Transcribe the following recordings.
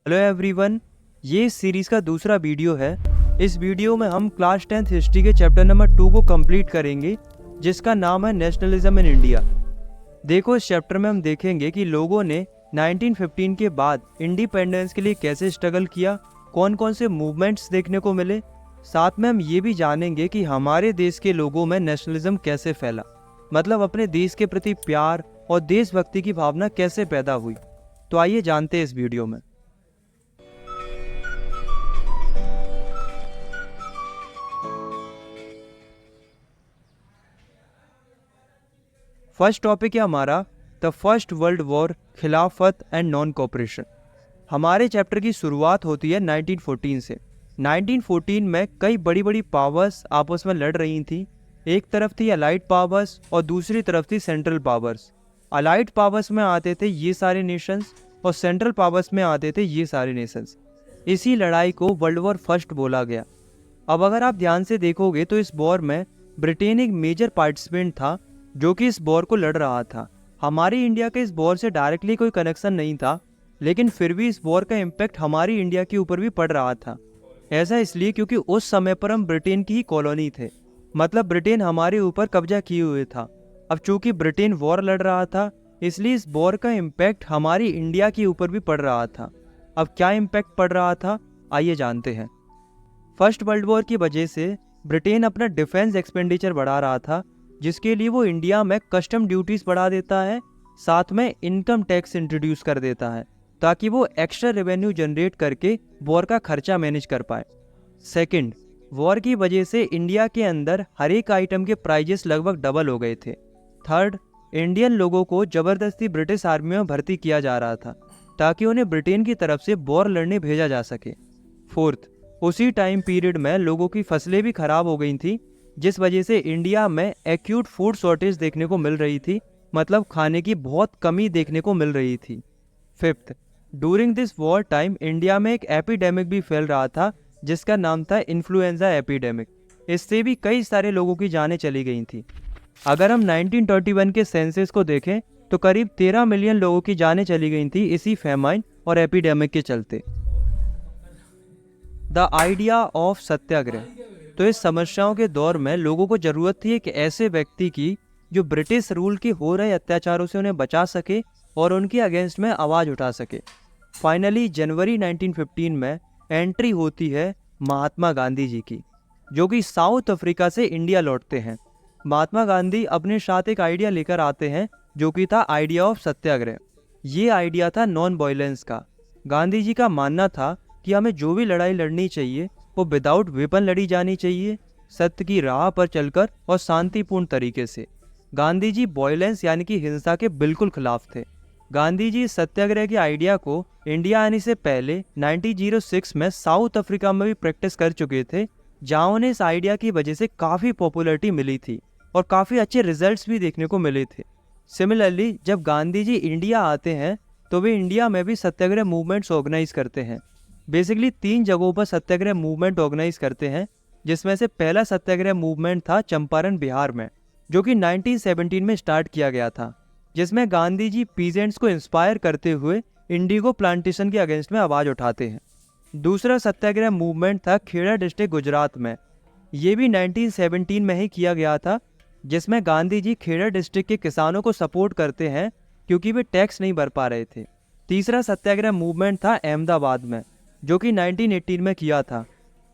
Hello everyone, ये इस series का दूसरा वीडियो है। इस वीडियो में हम क्लास 10th हिस्ट्री के चैप्टर नंबर 2 को कंप्लीट करेंगे, जिसका नाम है नेशनलिज्म इन इंडिया। देखो, इस चैप्टर में हम देखेंगे कि लोगों ने 1915 के बाद इंडिपेंडेंस के लिए कैसे स्ट्रगल किया, कौन कौन से मूवमेंट्स देखने को मिले। साथ में हम ये भी जानेंगे कि हमारे देश के लोगों में नेशनलिज्म कैसे फैला, मतलब अपने देश के प्रति प्यार और देशभक्ति की भावना कैसे पैदा हुई। तो आइए जानते हैं इस वीडियो में। फर्स्ट टॉपिक है हमारा द फर्स्ट वर्ल्ड वॉर, खिलाफत एंड नॉन कोऑपरेशन। हमारे चैप्टर की शुरुआत होती है 1914 से। 1914 में कई बड़ी बड़ी पावर्स आपस में लड़ रही थी। एक तरफ थी अलाइड पावर्स और दूसरी तरफ थी सेंट्रल पावर्स। अलाइड पावर्स में आते थे ये सारे नेशंस और सेंट्रल पावर्स में आते थे ये सारे नेशंस। इसी लड़ाई को वर्ल्ड वॉर फर्स्ट बोला गया। अब अगर आप ध्यान से देखोगे तो इस वॉर में ब्रिटेन एक मेजर पार्टिसिपेंट था जो कि इस वॉर को लड़ रहा था। हमारी इंडिया के इस वॉर से डायरेक्टली कोई कनेक्शन नहीं था, लेकिन फिर भी इस वॉर का इम्पैक्ट हमारी इंडिया के ऊपर भी पड़ रहा था। ऐसा इसलिए क्योंकि उस समय पर हम ब्रिटेन की ही कॉलोनी थे, मतलब ब्रिटेन हमारे ऊपर कब्जा किए हुए था। अब चूंकि ब्रिटेन वॉर लड़ रहा था, इसलिए इस वॉर का इम्पैक्ट हमारी इंडिया के ऊपर भी पड़ रहा था। अब क्या इम्पैक्ट पड़ रहा था, आइए जानते हैं। फर्स्ट वर्ल्ड वॉर की वजह से ब्रिटेन अपना डिफेंस एक्सपेंडिचर बढ़ा रहा था, जिसके लिए वो इंडिया में कस्टम ड्यूटीज बढ़ा देता है, साथ में इनकम टैक्स इंट्रोड्यूस कर देता है ताकि वो एक्स्ट्रा रेवेन्यू जनरेट करके वॉर का खर्चा मैनेज कर पाए। सेकंड, वॉर की वजह से इंडिया के अंदर हर एक आइटम के प्राइजेस लगभग डबल हो गए थे। थर्ड, इंडियन लोगों को जबरदस्ती ब्रिटिश आर्मी में भर्ती किया जा रहा था ताकि उन्हें ब्रिटेन की तरफ से वॉर लड़ने भेजा जा सके। फोर्थ, उसी टाइम पीरियड में लोगों की फसलें भी खराब हो गई थी, जिस वजह से इंडिया में एक्यूट फूड शॉर्टेज देखने को मिल रही थी, मतलब खाने की बहुत कमी देखने को मिल रही थी। Fifth, during this war time India में एक एपिडेमिक भी फैल रहा था जिसका नाम था इन्फ्लुएंजा एपिडेमिक। इससे भी कई सारे लोगों की जानें चली गई थी। अगर हम 1921 के सेंसस को देखें तो करीब 13 मिलियन लोगों की जानें चली गई थी इसी फेमाइन और एपिडेमिक के चलते। द आइडिया ऑफ सत्याग्रह। तो इस समस्याओं के दौर में लोगों को जरूरत थी एक ऐसे व्यक्ति की जो ब्रिटिश रूल के हो रहे अत्याचारों से उन्हें बचा सके और उनके अगेंस्ट में आवाज़ उठा सके। फाइनली जनवरी 1915 में एंट्री होती है महात्मा गांधी जी की, जो कि साउथ अफ्रीका से इंडिया लौटते हैं। महात्मा गांधी अपने साथ एक आइडिया लेकर आते हैं जो कि था आइडिया ऑफ सत्याग्रह। ये आइडिया था नॉन वायलेंस का। गांधी जी का मानना था कि हमें जो भी लड़ाई लड़नी चाहिए वो विदाउट वेपन लड़ी जानी चाहिए, सत्य की राह पर चलकर और शांतिपूर्ण तरीके से। गांधी जी वायलेंस यानी कि हिंसा के बिल्कुल खिलाफ थे। गांधी जी सत्याग्रह के आइडिया को इंडिया आने से पहले 1906 में साउथ अफ्रीका में भी प्रैक्टिस कर चुके थे, जहां उन्हें इस आइडिया की वजह से काफ़ी पॉपुलैरिटी मिली थी और काफ़ी अच्छे रिजल्ट्स भी देखने को मिले थे। सिमिलरली जब गांधी जी इंडिया आते हैं तो वे इंडिया में भी सत्याग्रह मूवमेंट्स ऑर्गेनाइज करते हैं। बेसिकली 3 जगहों पर सत्याग्रह मूवमेंट ऑर्गेनाइज करते हैं, जिसमें से पहला सत्याग्रह मूवमेंट था चंपारण बिहार में, जो कि 1917 में स्टार्ट किया गया था, जिसमें गांधी जी पीजेंट्स को इंस्पायर करते हुए इंडिगो प्लांटेशन के अगेंस्ट में आवाज़ उठाते हैं। दूसरा सत्याग्रह मूवमेंट था खेड़ा डिस्ट्रिक्ट गुजरात में। ये भी 1917 में ही किया गया था, जिसमें गांधी जी खेड़ा डिस्ट्रिक्ट के किसानों को सपोर्ट करते हैं क्योंकि वे टैक्स नहीं भर पा रहे थे। तीसरा सत्याग्रह मूवमेंट था अहमदाबाद में, जो कि 1918 में किया था।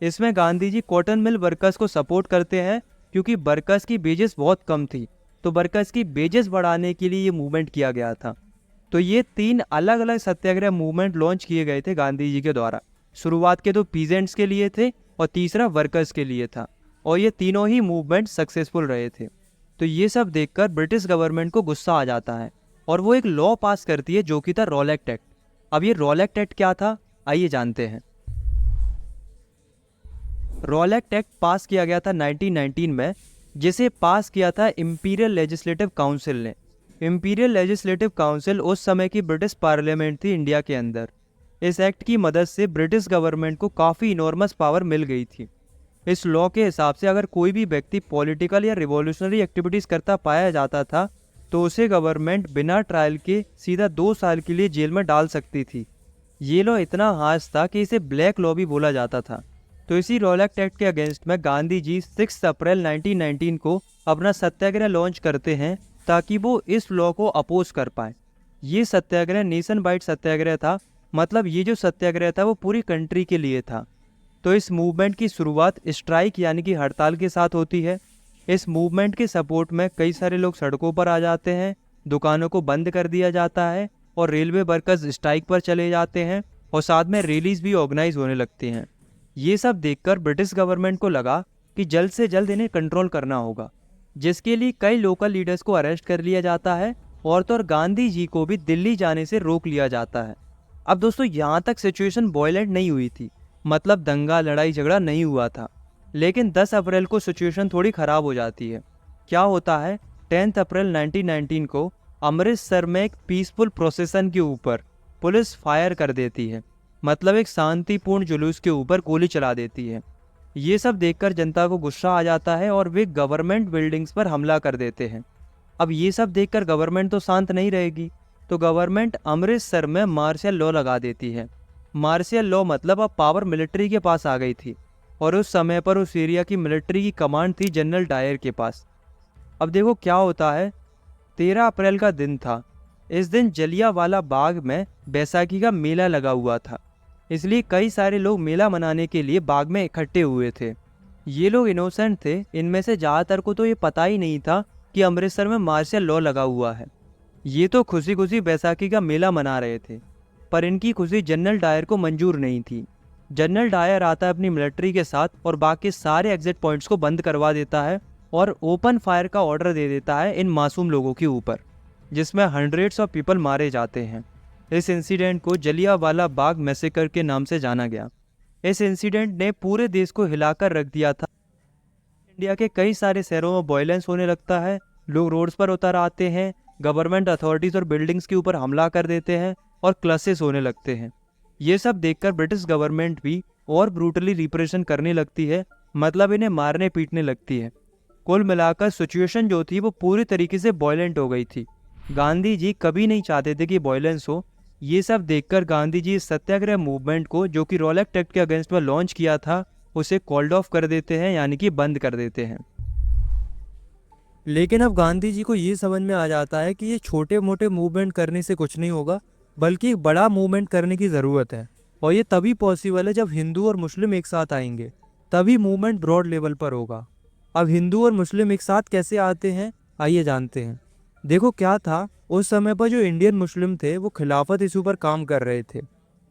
इसमें Gandhi ji cotton mill workers को सपोर्ट करते हैं क्योंकि वर्कर्स की वेजेस बहुत कम थी, तो वर्कर्स की वेजेस बढ़ाने के लिए ये मूवमेंट किया गया था। तो ये 3 अलग अलग सत्याग्रह मूवमेंट लॉन्च किए गए थे गांधी जी के द्वारा। शुरुआत के 2 पीजेंट्स के लिए थे और तीसरा वर्कर्स के लिए था, और ये तीनों ही मूवमेंट सक्सेसफुल रहे थे। तो ये सब देखकर ब्रिटिश गवर्नमेंट को गुस्सा आ जाता है और वो एक लॉ पास करती है जो कि था रॉलेक्ट एक्ट। अब ये रॉलेक्ट एक्ट क्या था, आइए जानते हैं। रॉलेक्ट एक्ट पास किया गया था 1919 में, जिसे पास किया था इंपीरियल लेजिस्लेटिव काउंसिल ने। इंपीरियल लेजिस्लेटिव काउंसिल उस समय की ब्रिटिश पार्लियामेंट थी इंडिया के अंदर। इस एक्ट की मदद से ब्रिटिश गवर्नमेंट को काफ़ी इनॉर्मस पावर मिल गई थी। इस लॉ के हिसाब से अगर कोई भी व्यक्ति पॉलिटिकल या रिवॉल्यूशनरी एक्टिविटीज़ करता पाया जाता था तो उसे गवर्नमेंट बिना ट्रायल के सीधा 2 साल के लिए जेल में डाल सकती थी। ये लॉ इतना हार्श था कि इसे ब्लैक लॉ भी बोला जाता था। तो इसी रॉलेक्ट एक्ट के अगेंस्ट में गांधी जी 6 अप्रैल 1919 को अपना सत्याग्रह लॉन्च करते हैं ताकि वो इस लॉ को अपोज कर पाए। ये सत्याग्रह नेशन वाइड सत्याग्रह था, मतलब ये जो सत्याग्रह था वो पूरी कंट्री के लिए था। तो इस मूवमेंट की शुरुआत स्ट्राइक यानी कि हड़ताल के साथ होती है। इस मूवमेंट के सपोर्ट में कई सारे लोग सड़कों पर आ जाते हैं, दुकानों को बंद कर दिया जाता है और रेलवे वर्कर्स स्ट्राइक पर चले जाते हैं और साथ में रैलीज भी ऑर्गेनाइज होने लगती हैं। ये सब देखकर ब्रिटिश गवर्नमेंट को लगा कि जल्द से जल्द इन्हें कंट्रोल करना होगा, जिसके लिए कई लोकल लीडर्स को अरेस्ट कर लिया जाता है और तो और गांधी जी को भी दिल्ली जाने से रोक लिया जाता है। अब दोस्तों यहाँ तक सिचुएशन वॉयलेंट नहीं हुई थी, मतलब दंगा लड़ाई झगड़ा नहीं हुआ था। लेकिन 10 अप्रैल को सिचुएशन थोड़ी ख़राब हो जाती है। क्या होता है, 10 अप्रैल 1919 को अमृतसर में एक पीसफुल प्रोसेसन के ऊपर पुलिस फायर कर देती है, मतलब एक शांतिपूर्ण जुलूस के ऊपर गोली चला देती है। ये सब देखकर जनता को गुस्सा आ जाता है और वे गवर्नमेंट बिल्डिंग्स पर हमला कर देते हैं। अब ये सब देखकर गवर्नमेंट तो शांत नहीं रहेगी, तो गवर्नमेंट अमृतसर में मार्शल लॉ लगा देती है। मार्शल लॉ मतलब अब पावर मिलिट्री के पास आ गई थी और उस समय पर उस एरिया की मिलिट्री की कमांड थी जनरल डायर के पास। अब देखो क्या होता है, 13 अप्रैल का दिन था। इस दिन जलियांवाला बाग में बैसाखी का मेला लगा हुआ था, इसलिए कई सारे लोग मेला मनाने के लिए बाग में इकट्ठे हुए थे। ये लोग इनोसेंट थे, इनमें से ज़्यादातर को तो ये पता ही नहीं था कि अमृतसर में मार्शल लॉ लगा हुआ है। ये तो खुशी खुशी बैसाखी का मेला मना रहे थे, पर इनकी खुशी जनरल डायर को मंजूर नहीं थी। जनरल डायर आता है अपनी मिलिट्री के साथ और बाकी सारे एग्जिट पॉइंट्स को बंद करवा देता है और ओपन फायर का ऑर्डर दे देता है इन मासूम लोगों के ऊपर, जिसमें हंड्रेड्स ऑफ पीपल मारे जाते हैं। इस इंसिडेंट को जलियांवाला बाग मैसेकर के नाम से जाना गया। इस इंसिडेंट ने पूरे देश को हिलाकर रख दिया था। इंडिया के कई सारे शहरों में वायलेंस होने लगता है, लोग रोड्स पर उतर आते हैं, गवर्नमेंट अथॉरिटीज़ और बिल्डिंग्स के ऊपर हमला कर देते हैं और क्लशेस होने लगते हैं। ये सब देखकर ब्रिटिश गवर्नमेंट भी और ब्रूटली रिप्रेशन करने लगती है, मतलब इन्हें मारने पीटने लगती है। कुल मिलाकर सिचुएशन जो थी वो पूरी तरीके से वॉयलेंट हो गई थी। गांधी जी कभी नहीं चाहते थे कि वॉयलेंस हो। ये सब देखकर गांधी जी सत्याग्रह मूवमेंट को, जो कि रॉलेक्ट एक्ट के अगेंस्ट में लॉन्च किया था, उसे कॉल्ड ऑफ कर देते हैं, यानी कि बंद कर देते हैं। लेकिन अब गांधी जी को ये समझ में आ जाता है कि ये छोटे मोटे मूवमेंट करने से कुछ नहीं होगा, बल्कि एक बड़ा मूवमेंट करने की ज़रूरत है। और ये तभी पॉसिबल है जब हिंदू और मुस्लिम एक साथ आएंगे, तभी मूवमेंट ब्रॉड लेवल पर होगा। अब हिंदू और मुस्लिम एक साथ कैसे आते हैं, आइए जानते हैं। देखो क्या था, उस समय पर जो इंडियन मुस्लिम थे वो खिलाफत इशू पर काम कर रहे थे।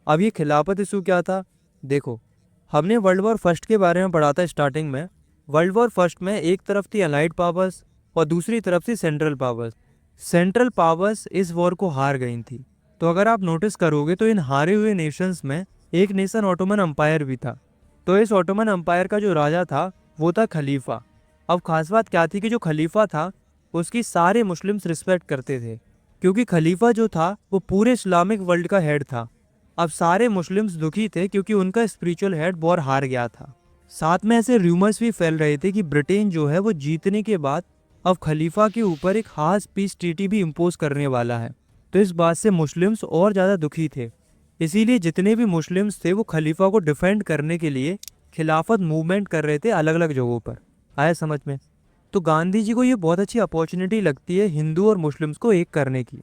अब ये खिलाफत इशू क्या था, देखो हमने वर्ल्ड वॉर फर्स्ट के बारे में पढ़ा था स्टार्टिंग में। वर्ल्ड वॉर फर्स्ट में एक तरफ थी अलाइड पावर्स और दूसरी तरफ थी सेंट्रल पावर्स। सेंट्रल पावर्स इस वॉर को हार गई थी। तो अगर आप नोटिस करोगे तो इन हारे हुए नेशंस में एक नेशन ऑटोमन एम्पायर भी था। तो इस ऑटोमन एम्पायर का जो राजा था वो था खलीफा। अब खास बात क्या थी कि जो खलीफा था उसकी सारे मुस्लिम्स रिस्पेक्ट करते थे, क्योंकि खलीफा जो था वो पूरे इस्लामिक वर्ल्ड का हेड था। अब सारे मुस्लिम्स दुखी थे क्योंकि उनका स्पिरिचुअल हेड वॉर हार गया था। साथ में ऐसे रूमर्स भी फैल रहे थे कि ब्रिटेन जो है वो जीतने के बाद अब खलीफा के ऊपर एक खास पीस ट्रीटी भी इम्पोज करने वाला है। तो इस बात से मुस्लिम्स और ज़्यादा दुखी थे। इसीलिए जितने भी मुस्लिम्स थे वो खलीफा को डिफेंड करने के लिए खिलाफत मूवमेंट कर रहे थे अलग अलग जगहों पर। आया समझ में? तो गांधी जी को ये बहुत अच्छी अपॉर्चुनिटी लगती है हिंदू और मुस्लिम्स को एक करने की।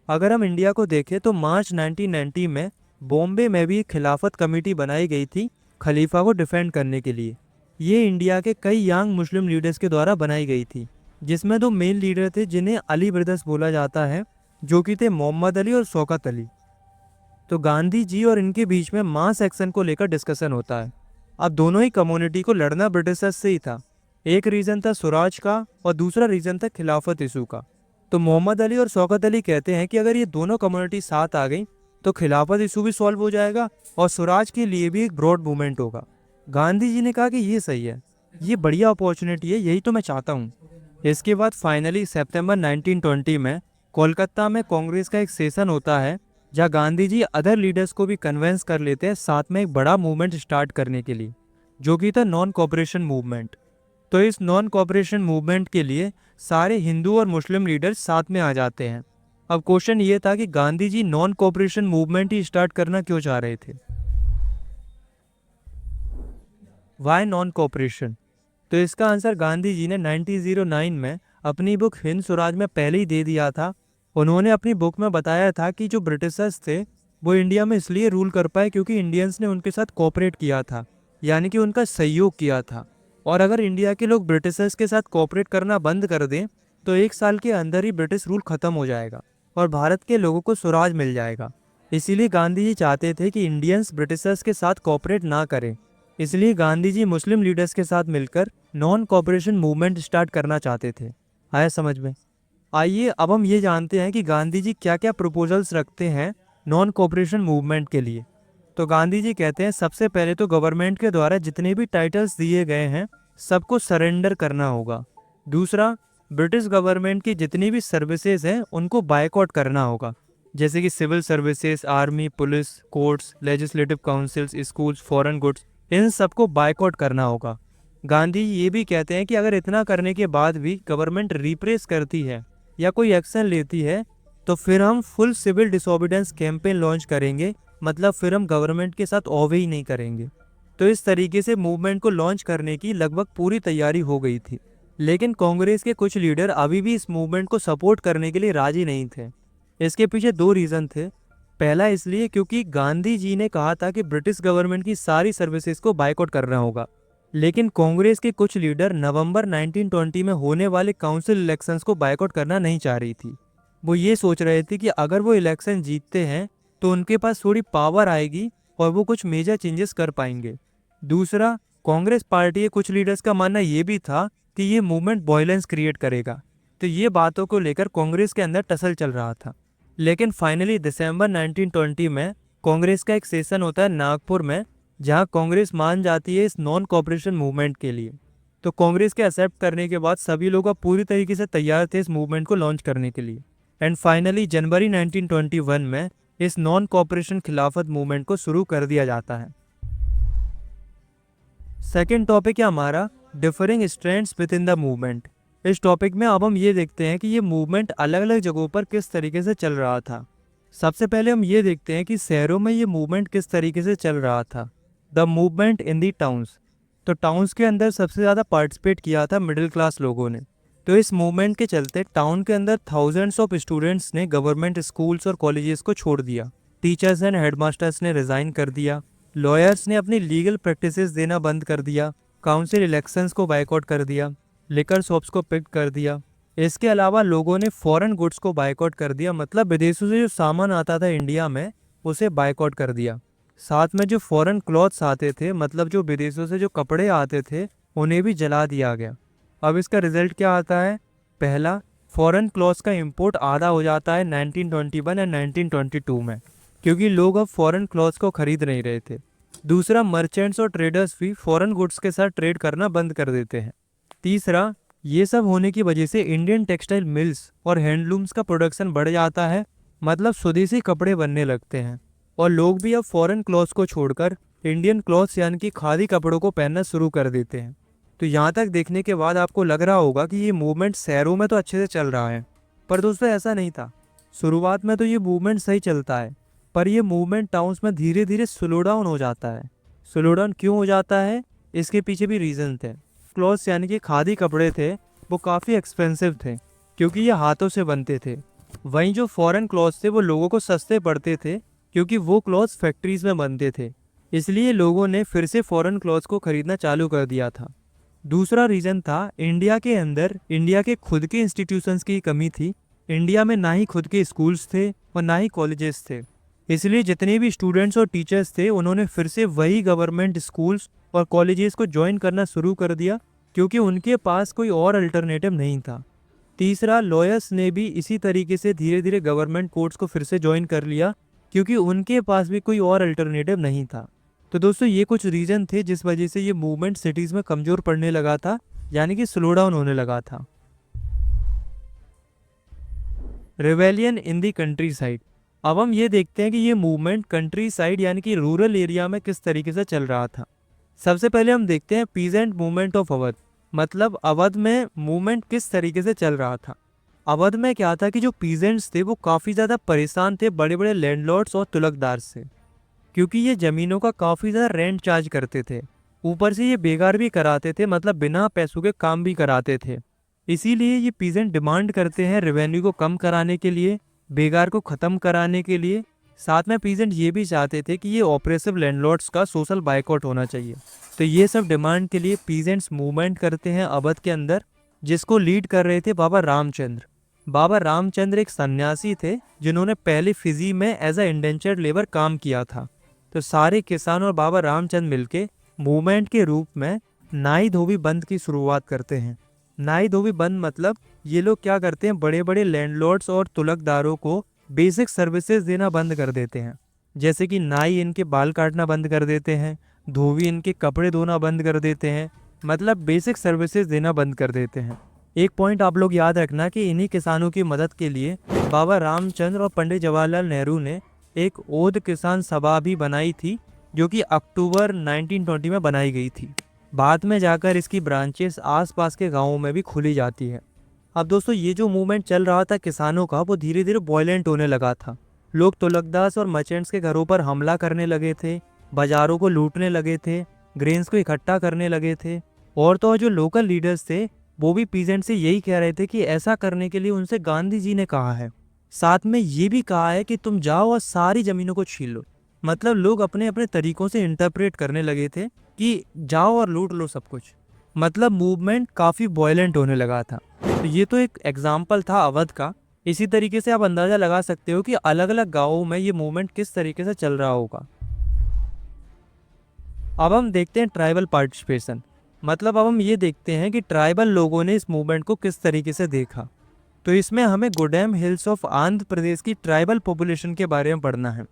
अगर हम इंडिया को देखें तो मार्च 1990 में बॉम्बे में भी एक खिलाफत कमेटी बनाई गई थी खलीफा को डिफेंड करने के लिए। ये इंडिया के कई यंग मुस्लिम लीडर्स के द्वारा बनाई गई थी, जिसमें दो मेन लीडर थे जिन्हें अली ब्रदर्स बोला जाता है, जो कि थे मोहम्मद अली और शौकत अली। तो गांधी जी और इनके बीच में मास एक्शन को लेकर डिस्कशन होता है। अब दोनों ही कम्युनिटी को लड़ना ब्रिटिशर्स से ही था। एक रीज़न था स्वराज का और दूसरा रीज़न था खिलाफत इशू का। तो मोहम्मद अली और शौकत अली कहते हैं कि अगर ये दोनों कम्युनिटी साथ आ गई तो खिलाफत इशू भी सॉल्व हो जाएगा और स्वराज के लिए भी एक ब्रॉड मूवमेंट होगा। गांधी जी ने कहा कि ये सही है, ये बढ़िया अपॉर्चुनिटी है, यही तो मैं चाहता हूँ। इसके बाद फाइनली सितंबर 1920 में कोलकाता में कांग्रेस का एक सेशन होता है, जहाँ गांधी जी अदर लीडर्स को भी कन्वेंस कर लेते हैं साथ में एक बड़ा मूवमेंट स्टार्ट करने के लिए, जो कि था नॉन कोऑपरेशन मूवमेंट। तो इस नॉन कोऑपरेशन मूवमेंट के लिए सारे हिंदू और मुस्लिम लीडर्स साथ में आ जाते हैं। अब क्वेश्चन ये था कि Gandhi ji non cooperation movement ही स्टार्ट करना क्यों चाह रहे थे। Why non cooperation? तो इसका आंसर गांधी जी ने 1909 में अपनी बुक हिंद स्वराज में पहले ही दे दिया था। उन्होंने अपनी बुक में बताया था कि जो ब्रिटिशर्स थे वो इंडिया में इसलिए रूल कर पाए क्योंकि इंडियंस ने उनके साथ कोऑपरेट किया था, यानी कि उनका सहयोग किया था। और अगर इंडिया के लोग ब्रिटिशर्स के साथ कोऑपरेट करना बंद कर दें तो 1 साल के अंदर ही ब्रिटिश रूल खत्म हो जाएगा और भारत के लोगों को स्वराज मिल जाएगा। इसीलिए गांधी जी चाहते थे कि इंडियंस ब्रिटिशर्स के साथ कोऑपरेट ना करें। इसलिए गांधी जी मुस्लिम लीडर्स के साथ मिलकर नॉन कोऑपरेशन मूवमेंट स्टार्ट करना चाहते थे। आया समझ में? आइए अब हम ये जानते हैं कि गांधी जी क्या क्या प्रपोजल्स रखते हैं नॉन कोऑपरेशन मूवमेंट के लिए। तो गांधी जी कहते हैं सबसे पहले तो गवर्नमेंट के द्वारा जितने भी टाइटल्स दिए गए हैं सबको सरेंडर करना होगा। दूसरा, ब्रिटिश गवर्नमेंट की जितनी भी सर्विसेज हैं उनको बायकॉट करना होगा, जैसे कि civil services, army, police, courts, legislative councils, schools, foreign goods, इन सबको बायकॉट करना होगा। गांधी ये भी कहते हैं कि अगर इतना करने के बाद भी गवर्नमेंट रिप्रेस करती है या कोई एक्शन लेती है तो फिर हम फुल सिविल डिसोबीडेंस कैंपेन लॉन्च करेंगे, मतलब फिर हम गवर्नमेंट के साथ ओवे ही नहीं करेंगे। तो इस तरीके से मूवमेंट को लॉन्च करने की लगभग पूरी तैयारी हो गई थी। लेकिन कांग्रेस के कुछ लीडर अभी भी इस मूवमेंट को सपोर्ट करने के लिए राजी नहीं थे। इसके पीछे 2 रीज़न थे। पहला इसलिए क्योंकि गांधी जी ने कहा था कि ब्रिटिश गवर्नमेंट की सारी सर्विसेज को बायकॉट करना होगा, लेकिन कांग्रेस के कुछ लीडर नवंबर 1920 में होने वाले काउंसिल इलेक्शंस को बायकॉट करना नहीं चाह रही थी। वो ये सोच रहे थे कि अगर वो इलेक्शन जीतते हैं तो उनके पास थोड़ी पावर आएगी और वो कुछ मेजर चेंजेस कर पाएंगे। दूसरा, कांग्रेस पार्टी के कुछ लीडर्स का मानना ये भी था कि ये मूवमेंट वायलेंस क्रिएट करेगा। तो ये बातों को लेकर कांग्रेस के अंदर टसल चल रहा था। लेकिन फाइनली दिसंबर 1920 में कांग्रेस का एक सेशन होता है नागपुर में, जहां कांग्रेस मान जाती है इस नॉन कोऑपरेशन मूवमेंट के लिए। तो कांग्रेस के एक्सेप्ट करने के बाद सभी लोग अब पूरी तरीके से तैयार थे इस मूवमेंट को लॉन्च करने के लिए। एंड फाइनली जनवरी 1921 में इस नॉन कोऑपरेशन खिलाफत मूवमेंट को शुरू कर दिया जाता है। सेकेंड टॉपिक है हमारा differing strands with in the movement. इस टॉपिक में अब हम ये देखते हैं कि ये मूवमेंट अलग अलग जगहों पर किस तरीके से चल रहा था। सबसे पहले हम ये देखते हैं कि शहरों में ये मूवमेंट किस तरीके से चल रहा था। The movement in the towns. तो टाउन्स के अंदर सबसे ज़्यादा पार्टिसिपेट किया था मिडिल क्लास लोगों ने। तो इस मूवमेंट के चलते टाउन के अंदर थाउजेंड्स ऑफ स्टूडेंट्स ने गवर्नमेंट स्कूल्स और कॉलेजेस को छोड़ दिया। टीचर्स एंड हेडमास्टर्स ने रिज़ाइन कर दिया। लॉयर्स ने अपनी लीगल प्रैक्टिसेस देना बंद कर दिया। काउंसिल इलेक्शंस को बायकॉट कर दिया। लिकर शॉप्स को पिक कर दिया। इसके अलावा लोगों ने फॉरेन गुड्स को बायकॉट कर दिया, मतलब विदेशों से जो सामान आता था इंडिया में उसे बायकॉट कर दिया। साथ में जो फॉरेन क्लॉथ्स आते थे, मतलब जो विदेशों से जो कपड़े आते थे, उन्हें भी जला दिया गया। अब इसका रिजल्ट क्या आता है? पहला, फॉरेन क्लॉथ्स का इंपोर्ट आधा हो जाता है 1921 एंड 1922 में, क्योंकि लोग अब फॉरेन क्लॉथ्स को खरीद नहीं रहे थे। दूसरा, मर्चेंट्स और ट्रेडर्स भी फॉरेन गुड्स के साथ ट्रेड करना बंद कर देते हैं। तीसरा, ये सब होने की वजह से इंडियन टेक्सटाइल मिल्स और हैंडलूम्स का प्रोडक्शन बढ़ जाता है, मतलब स्वदेशी कपड़े बनने लगते हैं और लोग भी अब फॉरेन क्लॉथ्स को छोड़कर इंडियन क्लॉथ्स यानी कि खादी कपड़ों को पहनना शुरू कर देते हैं। तो यहाँ तक देखने के बाद आपको लग रहा होगा कि ये मूवमेंट शहरों में तो अच्छे से चल रहा है, पर दोस्तों ऐसा नहीं था। शुरुआत में तो ये मूवमेंट सही चलता है, पर ये मूवमेंट टाउन्स में धीरे धीरे स्लो डाउन हो जाता है। स्लो डाउन क्यों हो जाता है, इसके पीछे भी रीज़न थे। क्लॉथ्स यानी कि खादी कपड़े थे वो काफ़ी एक्सपेंसिव थे क्योंकि ये हाथों से बनते थे। वहीं जो फॉरेन क्लॉथ्स थे वो लोगों को सस्ते पड़ते थे क्योंकि वो क्लॉथ्स फैक्ट्रीज में बनते थे। इसलिए लोगों ने फिर से फॉरेन क्लॉथ्स को खरीदना चालू कर दिया था। दूसरा रीज़न था इंडिया के अंदर इंडिया के खुद के इंस्टीट्यूशंस की कमी थी। इंडिया में ना ही खुद के स्कूल्स थे और ना ही कॉलेजेस थे। इसलिए जितने भी स्टूडेंट्स और टीचर्स थे उन्होंने फिर से वही गवर्नमेंट स्कूल्स और कॉलेजेस को ज्वाइन करना शुरू कर दिया क्योंकि उनके पास कोई और अल्टरनेटिव नहीं था। तीसरा, लॉयर्स ने भी इसी तरीके से धीरे धीरे गवर्नमेंट कोर्ट्स को फिर से ज्वाइन कर लिया क्योंकि उनके पास भी कोई और अल्टरनेटिव नहीं था। तो दोस्तों ये कुछ रीज़न थे जिस वजह से ये मूवमेंट सिटीज़ में कमज़ोर पड़ने लगा था, यानी कि स्लो डाउन होने लगा था। रिवेलियन इन दी कंट्री साइड। अब हम ये देखते हैं कि ये मूवमेंट कंट्री साइड यानी कि रूरल एरिया में किस तरीके से चल रहा था। सबसे पहले हम देखते हैं पीजेंट मूवमेंट ऑफ अवध, मतलब अवध में मूवमेंट किस तरीके से चल रहा था। अवध में क्या था कि जो पीजेंट्स थे वो काफ़ी ज़्यादा परेशान थे बड़े बड़े लैंडलॉर्ड्स और तुलकदार से, क्योंकि ये ज़मीनों का काफ़ी ज़्यादा रेंट चार्ज करते थे। ऊपर से ये बेकार भी कराते थे, मतलब बिना पैसों के काम भी कराते थे। इसीलिए ये पीजेंट डिमांड करते हैं रेवेन्यू को कम कराने के लिए, बेकार को ख़त्म कराने के लिए। साथ में पीजेंट ये भी चाहते थे कि ये ऑपरेसिव लैंडलॉर्ड्स का सोशल बाइकआउट होना चाहिए। तो ये सब डिमांड के लिए पीजेंट्स मूवमेंट करते हैं अवध के अंदर, जिसको लीड कर रहे थे बाबा रामचंद्र। बाबा रामचंद्र एक सन्यासी थे जिन्होंने पहले फिजी में एज अ इंडेंचर्ड लेबर काम किया था। तो सारे किसान और बाबा रामचंद्र मिलके मूवमेंट के रूप में नाई धोबी बंद की शुरुआत करते हैं। नाई धोबी बंद मतलब ये लोग क्या करते हैं, बड़े बड़े लैंडलॉर्ड्स और तुलकदारों को बेसिक सर्विसेज देना बंद कर देते हैं। जैसे कि नाई इनके बाल काटना बंद कर देते हैं, धोबी इनके कपड़े धोना बंद कर देते हैं, मतलब बेसिक सर्विसेज देना बंद कर देते हैं। एक पॉइंट आप लोग याद रखना कि इन्हीं किसानों की मदद के लिए बाबा रामचंद्र और पंडित जवाहरलाल नेहरू ने एक ओद किसान सभा भी बनाई थी, जो कि अक्टूबर 1920 में बनाई गई थी। बाद में जाकर इसकी ब्रांचेस आसपास के गांवों में भी खुली जाती है। अब दोस्तों, ये जो मूवमेंट चल रहा था किसानों का, वो धीरे धीरे वॉयलेंट होने लगा था। लोग तुलकदास और मर्चेंट्स के घरों पर हमला करने लगे थे, बाजारों को लूटने लगे थे, ग्रेन्स को इकट्ठा करने लगे थे। और तो और जो लोकल लीडर्स थे वो भी पीजेंट से यही कह रहे थे कि ऐसा करने के लिए उनसे गांधी जी ने कहा है। साथ में ये भी कहा है कि तुम जाओ और सारी ज़मीनों को छीन लो। मतलब लोग अपने अपने तरीकों से इंटरप्रेट करने लगे थे कि जाओ और लूट लो सब कुछ। मतलब मूवमेंट काफ़ी वॉयलेंट होने लगा था। तो ये तो एक एग्जाम्पल था अवध का। इसी तरीके से आप अंदाज़ा लगा सकते हो कि अलग अलग गाँवों में ये मूवमेंट किस तरीके से चल रहा होगा। अब हम देखते हैं ट्राइबल पार्टिसिपेशन। मतलब अब हम ये देखते हैं कि ट्राइबल लोगों ने इस मूवमेंट को किस तरीके से देखा। तो इसमें हमें गोडेम हिल्स ऑफ आंध्र प्रदेश की ट्राइबल पॉपुलेशन के बारे में पढ़ना है।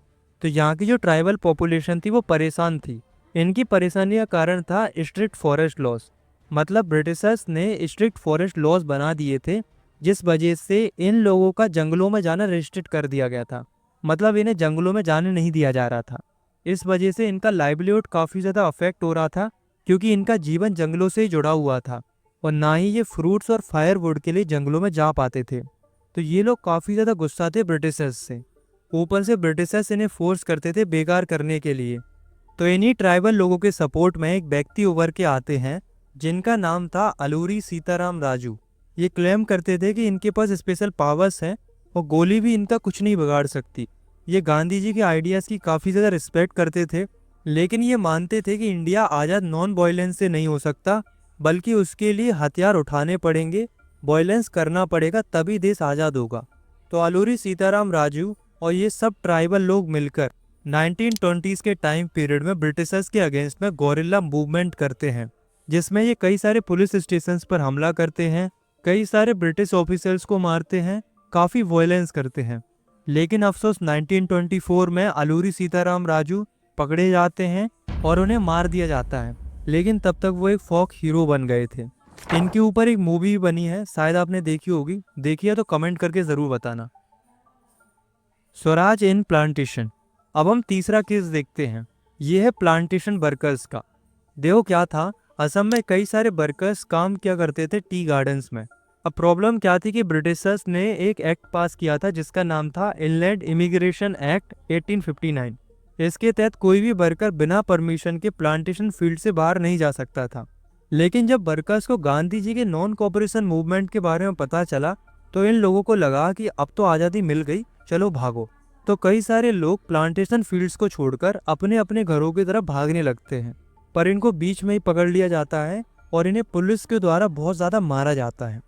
तो यहाँ की जो ट्राइबल पॉपुलेशन थी वो परेशान थी। इनकी परेशानी का कारण था स्ट्रिक्ट फॉरेस्ट लॉज। मतलब ब्रिटिशर्स ने स्ट्रिक्ट फॉरेस्ट लॉज बना दिए थे, जिस वजह से इन लोगों का जंगलों में जाना रिस्ट्रिक्ट कर दिया गया था। मतलब इन्हें जंगलों में जाने नहीं दिया जा रहा था। इस वजह से इनका लाइवलीहुड काफ़ी ज़्यादा अफेक्ट हो रहा था, क्योंकि इनका जीवन जंगलों से ही जुड़ा हुआ था और ना ही ये फ्रूट्स और फायरवुड के लिए जंगलों में जा पाते थे। तो ये लोग काफ़ी ज़्यादा गुस्सा थे ब्रिटिशर्स से। ऊपर से ब्रिटिशर्स इन्हें फोर्स करते थे बेकार करने के लिए। तो इन्हीं ट्राइबल लोगों के सपोर्ट में एक व्यक्ति उभर के आते हैं जिनका नाम था अलूरी सीताराम राजू। ये क्लेम करते थे कि इनके पास स्पेशल पावर्स हैं और गोली भी इनका कुछ नहीं बिगाड़ सकती। ये गांधी जी के आइडियाज़ की काफ़ी ज़्यादा रिस्पेक्ट करते थे, लेकिन ये मानते थे कि इंडिया आज़ाद नॉन वायलेंस से नहीं हो सकता, बल्कि उसके लिए हथियार उठाने पड़ेंगे, वायलेंस करना पड़ेगा, तभी देश आज़ाद होगा। तो अलूरी सीताराम राजू और ये सब ट्राइबल लोग मिलकर 1920s के टाइम पीरियड में ब्रिटिशर्स के अगेंस्ट में गोरिल्ला मूवमेंट करते हैं, जिसमें ये कई सारे पुलिस स्टेशंस पर हमला करते हैं, कई सारे ब्रिटिश ऑफिसर्स को मारते हैं, काफ़ी वायलेंस करते हैं। लेकिन अफसोस 1924 में अलूरी सीताराम राजू पकड़े जाते हैं और उन्हें मार दिया जाता है। लेकिन तब तक वो एक फोक हीरो बन गए थे। इनके ऊपर एक मूवी बनी है, शायद आपने देखी होगी। देखी है तो कमेंट करके ज़रूर बताना। स्वराज इन प्लांटेशन। अब हम तीसरा केस देखते हैं। ये है प्लांटेशन वर्कर्स का। देखो क्या था, असम में कई सारे वर्कर्स काम किया करते थे टी गार्डन्स में। अब प्रॉब्लम क्या थी कि ब्रिटिशर्स ने एक एक्ट पास किया था जिसका नाम था इनलैंड इमिग्रेशन एक्ट 1859। इसके तहत कोई भी वर्कर बिना परमिशन के प्लांटेशन फील्ड से बाहर नहीं जा सकता था। लेकिन जब वर्कर्स को गांधी जी के नॉन कोऑपरेशन मूवमेंट के बारे में पता चला तो इन लोगों को लगा कि अब तो आज़ादी मिल गई, चलो भागो। तो कई सारे लोग प्लांटेशन फील्ड्स को छोड़कर अपने अपने घरों की तरफ भागने लगते हैं, पर इनको बीच में ही पकड़ लिया जाता है और इन्हें पुलिस के द्वारा बहुत ज़्यादा मारा जाता है।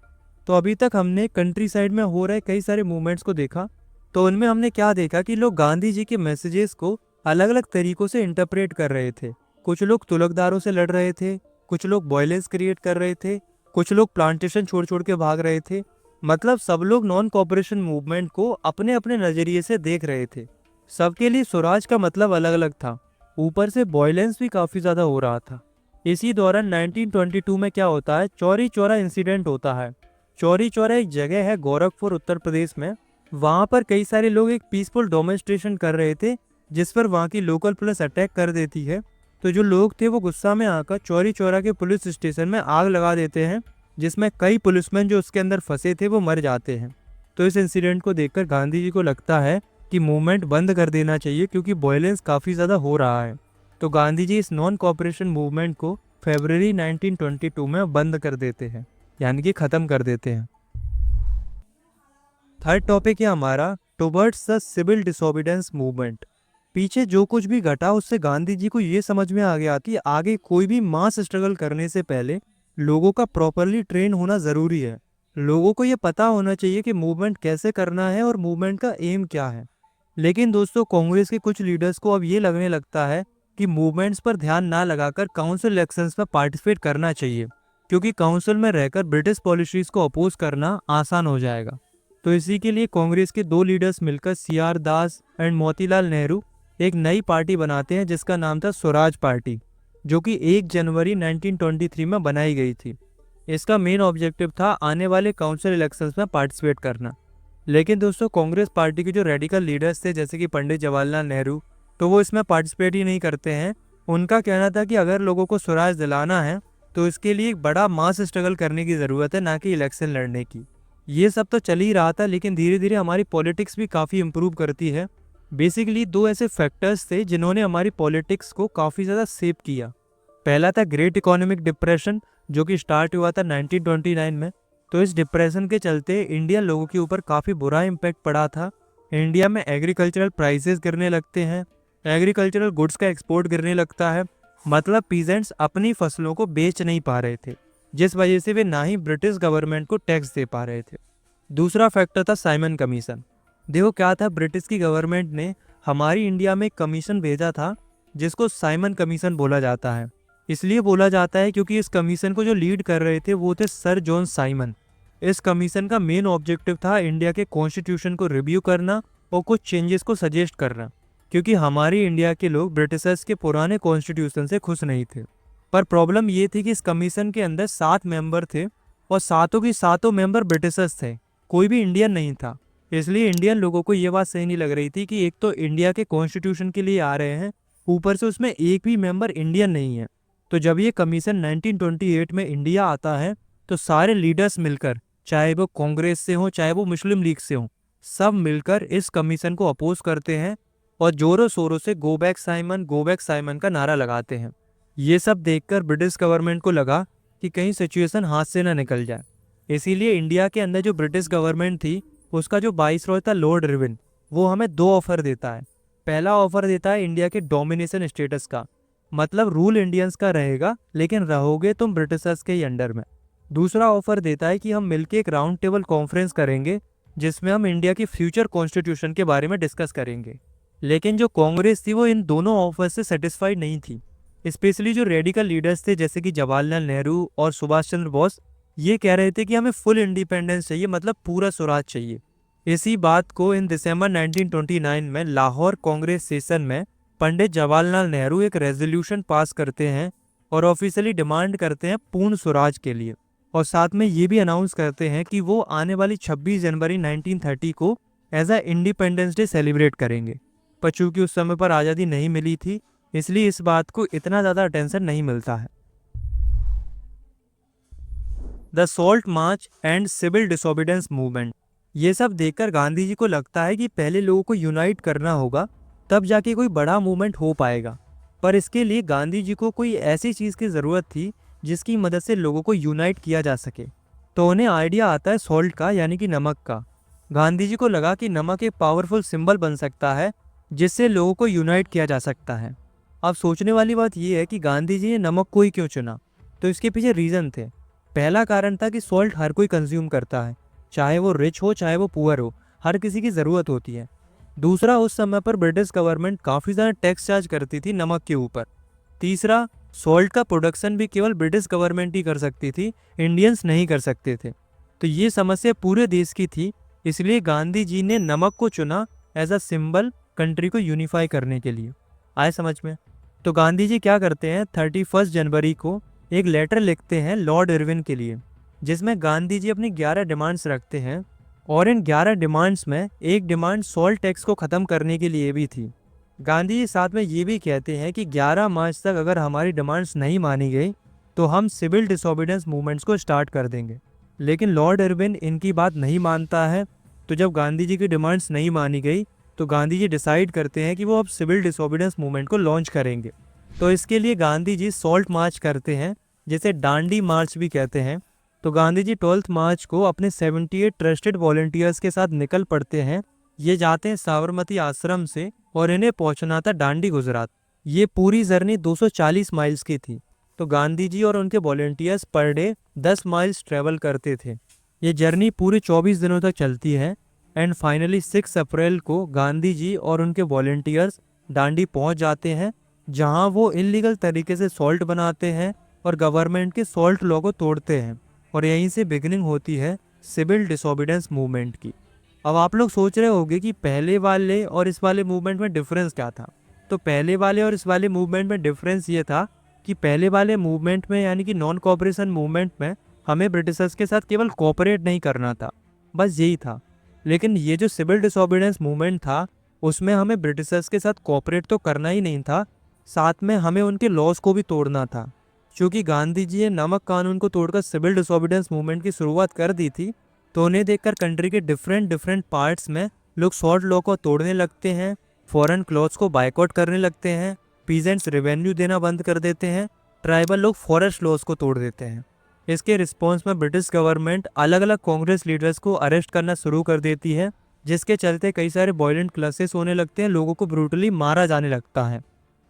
तो अभी तक हमने कंट्री साइड में हो रहे कई सारे मूवमेंट्स को देखा। तो उनमें हमने क्या देखा कि लोग गांधी जी के मैसेजेस को अलग अलग तरीकों से इंटरप्रेट कर रहे थे। कुछ लोग तुलकदारों से लड़ रहे थे, कुछ लोग वायलेंस क्रिएट कर रहे थे, कुछ लोग प्लांटेशन छोड़ छोड़ के भाग रहे थे। मतलब सब लोग नॉन कोऑपरेशन मूवमेंट को अपने अपने नज़रिए से देख रहे थे। सबके लिए स्वराज का मतलब अलग अलग था। ऊपर से वायलेंस भी काफ़ी ज़्यादा हो रहा था। इसी दौरान 1922 में क्या होता है, चौरी चौरा इंसिडेंट होता है। चौरी चौरा एक जगह है गोरखपुर उत्तर प्रदेश में। वहाँ पर कई सारे लोग एक पीसफुल डेमोन्स्ट्रेशन कर रहे थे, जिस पर वहाँ की लोकल पुलिस अटैक कर देती है। तो जो लोग थे वो गुस्सा में आकर चौरी चौरा के पुलिस स्टेशन में आग लगा देते हैं, जिसमें कई पुलिसमैन जो उसके अंदर फंसे थे वो मर जाते हैं। तो इस इंसिडेंट को देखकर गांधी जी को लगता है कि मूवमेंट बंद कर देना चाहिए क्योंकि वायलेंस काफ़ी ज़्यादा हो रहा है। तो गांधी जी इस नॉन कोऑपरेशन मूवमेंट को फरवरी 1922 में बंद कर देते हैं, यानी कि ख़त्म कर देते हैं। थर्ड टॉपिक है हमारा towards the civil disobedience movement. पीछे जो कुछ भी घटा उससे गांधी जी को ये समझ में आ गया कि आगे कोई भी मास स्ट्रगल करने से पहले लोगों का प्रॉपरली ट्रेन होना ज़रूरी है। लोगों को ये पता होना चाहिए कि मूवमेंट कैसे करना है और मूवमेंट का एम क्या है। लेकिन दोस्तों कांग्रेस के कुछ लीडर्स को अब ये लगने लगता है कि मूवमेंट्स पर ध्यान ना लगाकर काउंसिल इलेक्शंस में पार्टिसिपेट करना चाहिए, क्योंकि काउंसिल में रहकर ब्रिटिश पॉलिसीज को अपोज करना आसान हो जाएगा। तो इसी के लिए कांग्रेस के दो लीडर्स मिलकर CR Das and Motilal Nehru एक नई पार्टी बनाते हैं जिसका नाम था स्वराज पार्टी, जो कि 1 जनवरी 1923 में बनाई गई थी। इसका मेन ऑब्जेक्टिव था आने वाले काउंसिल इलेक्शंस में पार्टिसिपेट करना। लेकिन दोस्तों कांग्रेस पार्टी के जो रेडिकल लीडर्स थे जैसे कि पंडित जवाहरलाल नेहरू, तो वो इसमें पार्टिसिपेट ही नहीं करते हैं। उनका कहना था कि अगर लोगों को स्वराज दिलाना है तो इसके लिए एक बड़ा मास स्ट्रगल करने की ज़रूरत है, ना कि इलेक्शन लड़ने की। ये सब तो चल ही रहा था, लेकिन धीरे धीरे हमारी पॉलिटिक्स भी काफ़ी इम्प्रूव करती है। बेसिकली दो ऐसे फैक्टर्स थे जिन्होंने हमारी पॉलिटिक्स को काफ़ी ज़्यादा शेप किया। पहला था ग्रेट इकोनॉमिक डिप्रेशन, जो कि स्टार्ट हुआ था 1929 में। तो इस डिप्रेशन के चलते इंडियन लोगों के ऊपर काफ़ी बुरा इम्पैक्ट पड़ा था। इंडिया में एग्रीकल्चरल प्राइसेस गिरने लगते हैं, एग्रीकल्चरल गुड्स का एक्सपोर्ट गिरने लगता है, मतलब पीजेंट्स अपनी फसलों को बेच नहीं पा रहे थे, जिस वजह से वे ना ही ब्रिटिश गवर्नमेंट को टैक्स दे पा रहे थे। दूसरा फैक्टर था साइमन कमीशन। देखो क्या था, ब्रिटिश की गवर्नमेंट ने हमारी इंडिया में एक कमीशन भेजा था जिसको साइमन कमीशन बोला जाता है। इसलिए बोला जाता है क्योंकि इस कमीशन को जो लीड कर रहे थे वो थे सर जॉन साइमन। इस कमीशन का मेन ऑब्जेक्टिव था इंडिया के कॉन्स्टिट्यूशन को रिव्यू करना और कुछ चेंजेस को सजेस्ट करना, क्योंकि हमारी इंडिया के लोग ब्रिटिशर्स के पुराने कॉन्स्टिट्यूशन से खुश नहीं थे। पर प्रॉब्लम ये थी कि इस कमीशन के अंदर 7 मेंबर थे और सातों की सातों मेंबर ब्रिटिशर्स थे, कोई भी इंडियन नहीं था। इसलिए इंडियन लोगों को ये बात सही नहीं लग रही थी कि एक तो इंडिया के कॉन्स्टिट्यूशन के लिए आ रहे हैं, ऊपर से उसमें एक भी मेंबर इंडियन नहीं है। तो जब ये कमीशन 1928 में इंडिया आता है तो सारे लीडर्स मिलकर, चाहे वो कांग्रेस से हो चाहे वो मुस्लिम लीग से हो, सब मिलकर इस कमीशन को अपोज करते हैं और जोरों शोरों से गो बैक साइमन का नारा लगाते हैं। ये सब देखकर ब्रिटिश गवर्नमेंट को लगा कि कहीं सिचुएशन हाथ से ना निकल जाए। इसीलिए इंडिया के अंदर जो ब्रिटिश गवर्नमेंट थी उसका जो वाइसरॉय था लॉर्ड इरविन, वो हमें 2 ऑफर देता है। पहला ऑफर देता है इंडिया के डोमिनेशन स्टेटस का, मतलब रूल इंडियंस का रहेगा लेकिन रहोगे तुम ब्रिटिशर्स के ही अंडर में। दूसरा ऑफर देता है कि हम मिलके एक राउंड टेबल कॉन्फ्रेंस करेंगे जिसमें हम इंडिया की फ्यूचर कॉन्स्टिट्यूशन के बारे में डिस्कस करेंगे। लेकिन जो कांग्रेस थी वो इन दोनों ऑफर से सेटिस्फाइड नहीं थी। स्पेशली जो रेडिकल लीडर्स थे जैसे कि जवाहरलाल नेहरू और सुभाष चंद्र बोस, ये कह रहे थे कि हमें फुल इंडिपेंडेंस चाहिए, मतलब पूरा स्वराज चाहिए। इसी बात को इन दिसंबर 1929 में लाहौर कांग्रेस सेशन में पंडित जवाहरलाल नेहरू एक रेजोल्यूशन पास करते हैं और ऑफिशियली डिमांड करते हैं पूर्ण स्वराज के लिए, और साथ में ये भी अनाउंस करते हैं कि वो आने वाली 26 जनवरी 1930 को as a independence day celebrate करेंगे। पर चूंकि उस समय पर आज़ादी नहीं मिली थी इसलिए इस बात को इतना ज़्यादा अटेंशन नहीं मिलता है। The salt march and civil disobedience movement, ये सब देखकर गांधी जी को लगता है कि पहले लोगों को यूनाइट करना होगा, तब जाके कोई बड़ा मूवमेंट हो पाएगा। पर इसके लिए गांधी जी को कोई ऐसी चीज़ की ज़रूरत थी जिसकी मदद से लोगों को यूनाइट किया जा सके। तो उन्हें आइडिया आता है सॉल्ट का, यानी कि नमक का। गांधी जी को लगा कि नमक एक पावरफुल सिंबल बन सकता है जिससे लोगों को यूनाइट किया जा सकता है। अब सोचने वाली बात यह है कि गांधी जी ने नमक को ही क्यों चुना। तो इसके पीछे रीज़न थे। पहला कारण था कि सॉल्ट हर कोई कंज्यूम करता है, चाहे वो रिच हो चाहे वो पुअर हो, हर किसी की ज़रूरत होती है। दूसरा, उस समय पर ब्रिटिश गवर्नमेंट काफ़ी ज़्यादा टैक्स चार्ज करती थी नमक के ऊपर। तीसरा, सॉल्ट का प्रोडक्शन भी केवल ब्रिटिश गवर्नमेंट ही कर सकती थी, इंडियंस नहीं कर सकते थे। तो ये समस्या पूरे देश की थी, इसलिए गांधी जी ने नमक को चुना एज अ सिंबल कंट्री को यूनिफाई करने के लिए। आए समझ में? तो गांधी जी क्या करते हैं, 31 जनवरी को एक लेटर लिखते हैं लॉर्ड इरविन के लिए, जिसमें गांधी जी अपनी 11 डिमांड्स रखते हैं। और इन 11 डिमांड्स में एक डिमांड सॉल्ट टैक्स को ख़त्म करने के लिए भी थी। गांधी जी साथ में ये भी कहते हैं कि 11 मार्च तक अगर हमारी डिमांड्स नहीं मानी गई तो हम सिविल डिसोबीडेंस मूवमेंट्स को स्टार्ट कर देंगे। लेकिन लॉर्ड इरविन इनकी बात नहीं मानता है, तो जब गांधी जी की डिमांड्स नहीं मानी गई तो गांधी जी डिसाइड करते हैं कि वो अब सिविल डिसोबीडियंस मूवमेंट को लॉन्च करेंगे। तो इसके लिए गांधी जी सॉल्ट मार्च करते हैं, जिसे डांडी मार्च भी कहते हैं। तो गांधी जी 12 मार्च को अपने 78 ट्रस्टेड वॉलंटियर्स के साथ निकल पड़ते हैं। ये जाते हैं साबरमती आश्रम से और इन्हें पहुंचना था डांडी गुजरात। ये पूरी जर्नी 240 माइल्स की थी। तो गांधी जी और उनके volunteers per day 10 miles travel करते थे। ये जर्नी पूरे 24 दिनों तक चलती है एंड फाइनली 6 अप्रैल को गांधी जी और उनके वॉलंटियर्स डांडी पहुंच जाते हैं, जहां वो इलीगल तरीके से सॉल्ट बनाते हैं और गवर्नमेंट के सॉल्ट लॉ को तोड़ते हैं। और यहीं से बिगिनिंग होती है सिविल डिसोबीडियंस मूवमेंट की। अब आप लोग सोच रहे होंगे कि पहले वाले और इस वाले मूवमेंट में डिफरेंस क्या था। तो पहले वाले और इस वाले मूवमेंट में डिफरेंस ये था कि पहले वाले मूवमेंट में यानी कि नॉन कोऑपरेशन मूवमेंट में हमें ब्रिटिशर्स के साथ केवल कोऑपरेट नहीं करना था, बस यही था। लेकिन ये जो सिविल डिसोबीडियंस मूवमेंट था उसमें हमें ब्रिटिशर्स के साथ कोऑपरेट तो करना ही नहीं था, साथ में हमें उनके लॉज को भी तोड़ना था। क्योंकि गांधी जी ने नमक कानून को तोड़कर सिविल डिसोबीडियंस मूवमेंट की शुरुआत कर दी थी, तो उन्हें देखकर कंट्री के डिफरेंट पार्ट्स में लोग सॉल्ट लॉ को तोड़ने लगते हैं, फॉरेन क्लॉथ्स को बायकॉट करने लगते हैं, पीजेंट्स रेवेन्यू देना बंद कर देते हैं, ट्राइबल लोग फॉरेस्ट लॉज को तोड़ देते हैं। इसके रिस्पॉन्स में ब्रिटिश गवर्नमेंट अलग अलग कांग्रेस लीडर्स को अरेस्ट करना शुरू कर देती है, जिसके चलते कई सारे वायलेंट क्लसेस होने लगते हैं, लोगों को ब्रूटली मारा जाने लगता है।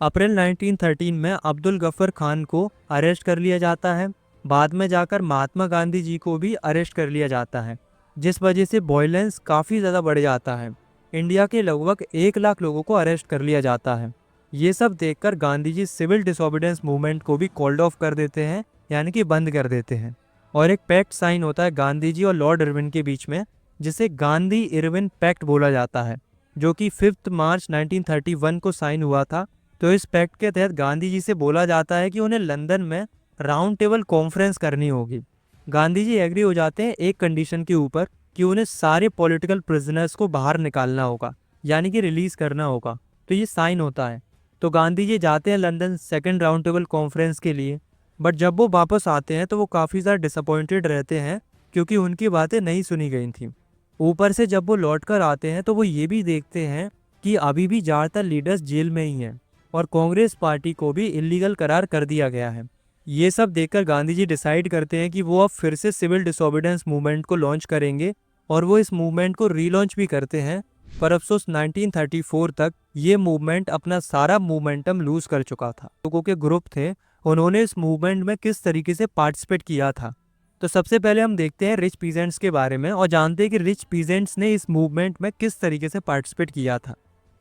अप्रैल 1913 में अब्दुल गफर खान को अरेस्ट कर लिया जाता है। बाद में जाकर महात्मा गांधी जी को भी अरेस्ट कर लिया जाता है, जिस वजह से वायलेंस काफ़ी ज़्यादा बढ़ जाता है। इंडिया के लगभग 1 लाख लोगों को अरेस्ट कर लिया जाता है। ये सब देखकर Gandhi ji civil disobedience movement को भी कॉल्ड ऑफ कर देते हैं, यानी कि बंद कर देते हैं। और एक पैक्ट साइन होता है गांधी जी और लॉर्ड इरविन के बीच में, जिसे गांधी इरविन पैक्ट बोला जाता है, जो कि 5 मार्च 1931 को साइन हुआ था। तो इस पैक्ट के तहत गांधी जी से बोला जाता है कि उन्हें लंदन में राउंड टेबल कॉन्फ्रेंस करनी होगी। गांधी जी एग्री हो जाते हैं एक कंडीशन के ऊपर कि उन्हें सारे पॉलिटिकल प्रिजनर्स को बाहर निकालना होगा, यानी कि रिलीज करना होगा। तो ये साइन होता है। तो गांधी जी जाते हैं London second round table conference के लिए, बट जब वो वापस आते हैं तो वो काफ़ी ज़्यादा डिसअपॉइंटेड रहते हैं, क्योंकि उनकी बातें नहीं सुनी गई थी। ऊपर से जब वो लौट कर आते हैं तो वो ये भी देखते हैं कि अभी भी ज़्यादातर लीडर्स जेल में ही हैं और कांग्रेस पार्टी को भी इलीगल करार कर दिया गया है। ये सब देखकर गांधी जी डिसाइड करते हैं कि वो अब फिर से सिविल डिसोबीडियंस मूवमेंट को लॉन्च करेंगे, और वो इस मूवमेंट को रीलॉन्च भी करते हैं। पर अफसोस 1934 तक ये मूवमेंट अपना सारा मोमेंटम लूज कर चुका था। लोगों के ग्रुप थे, उन्होंने इस मूवमेंट में किस तरीके से पार्टिसिपेट किया था। तो सबसे पहले हम देखते हैं रिच पीजेंट्स के बारे में और जानते हैं कि रिच पीजेंट्स ने इस मूवमेंट में किस तरीके से पार्टिसिपेट किया था।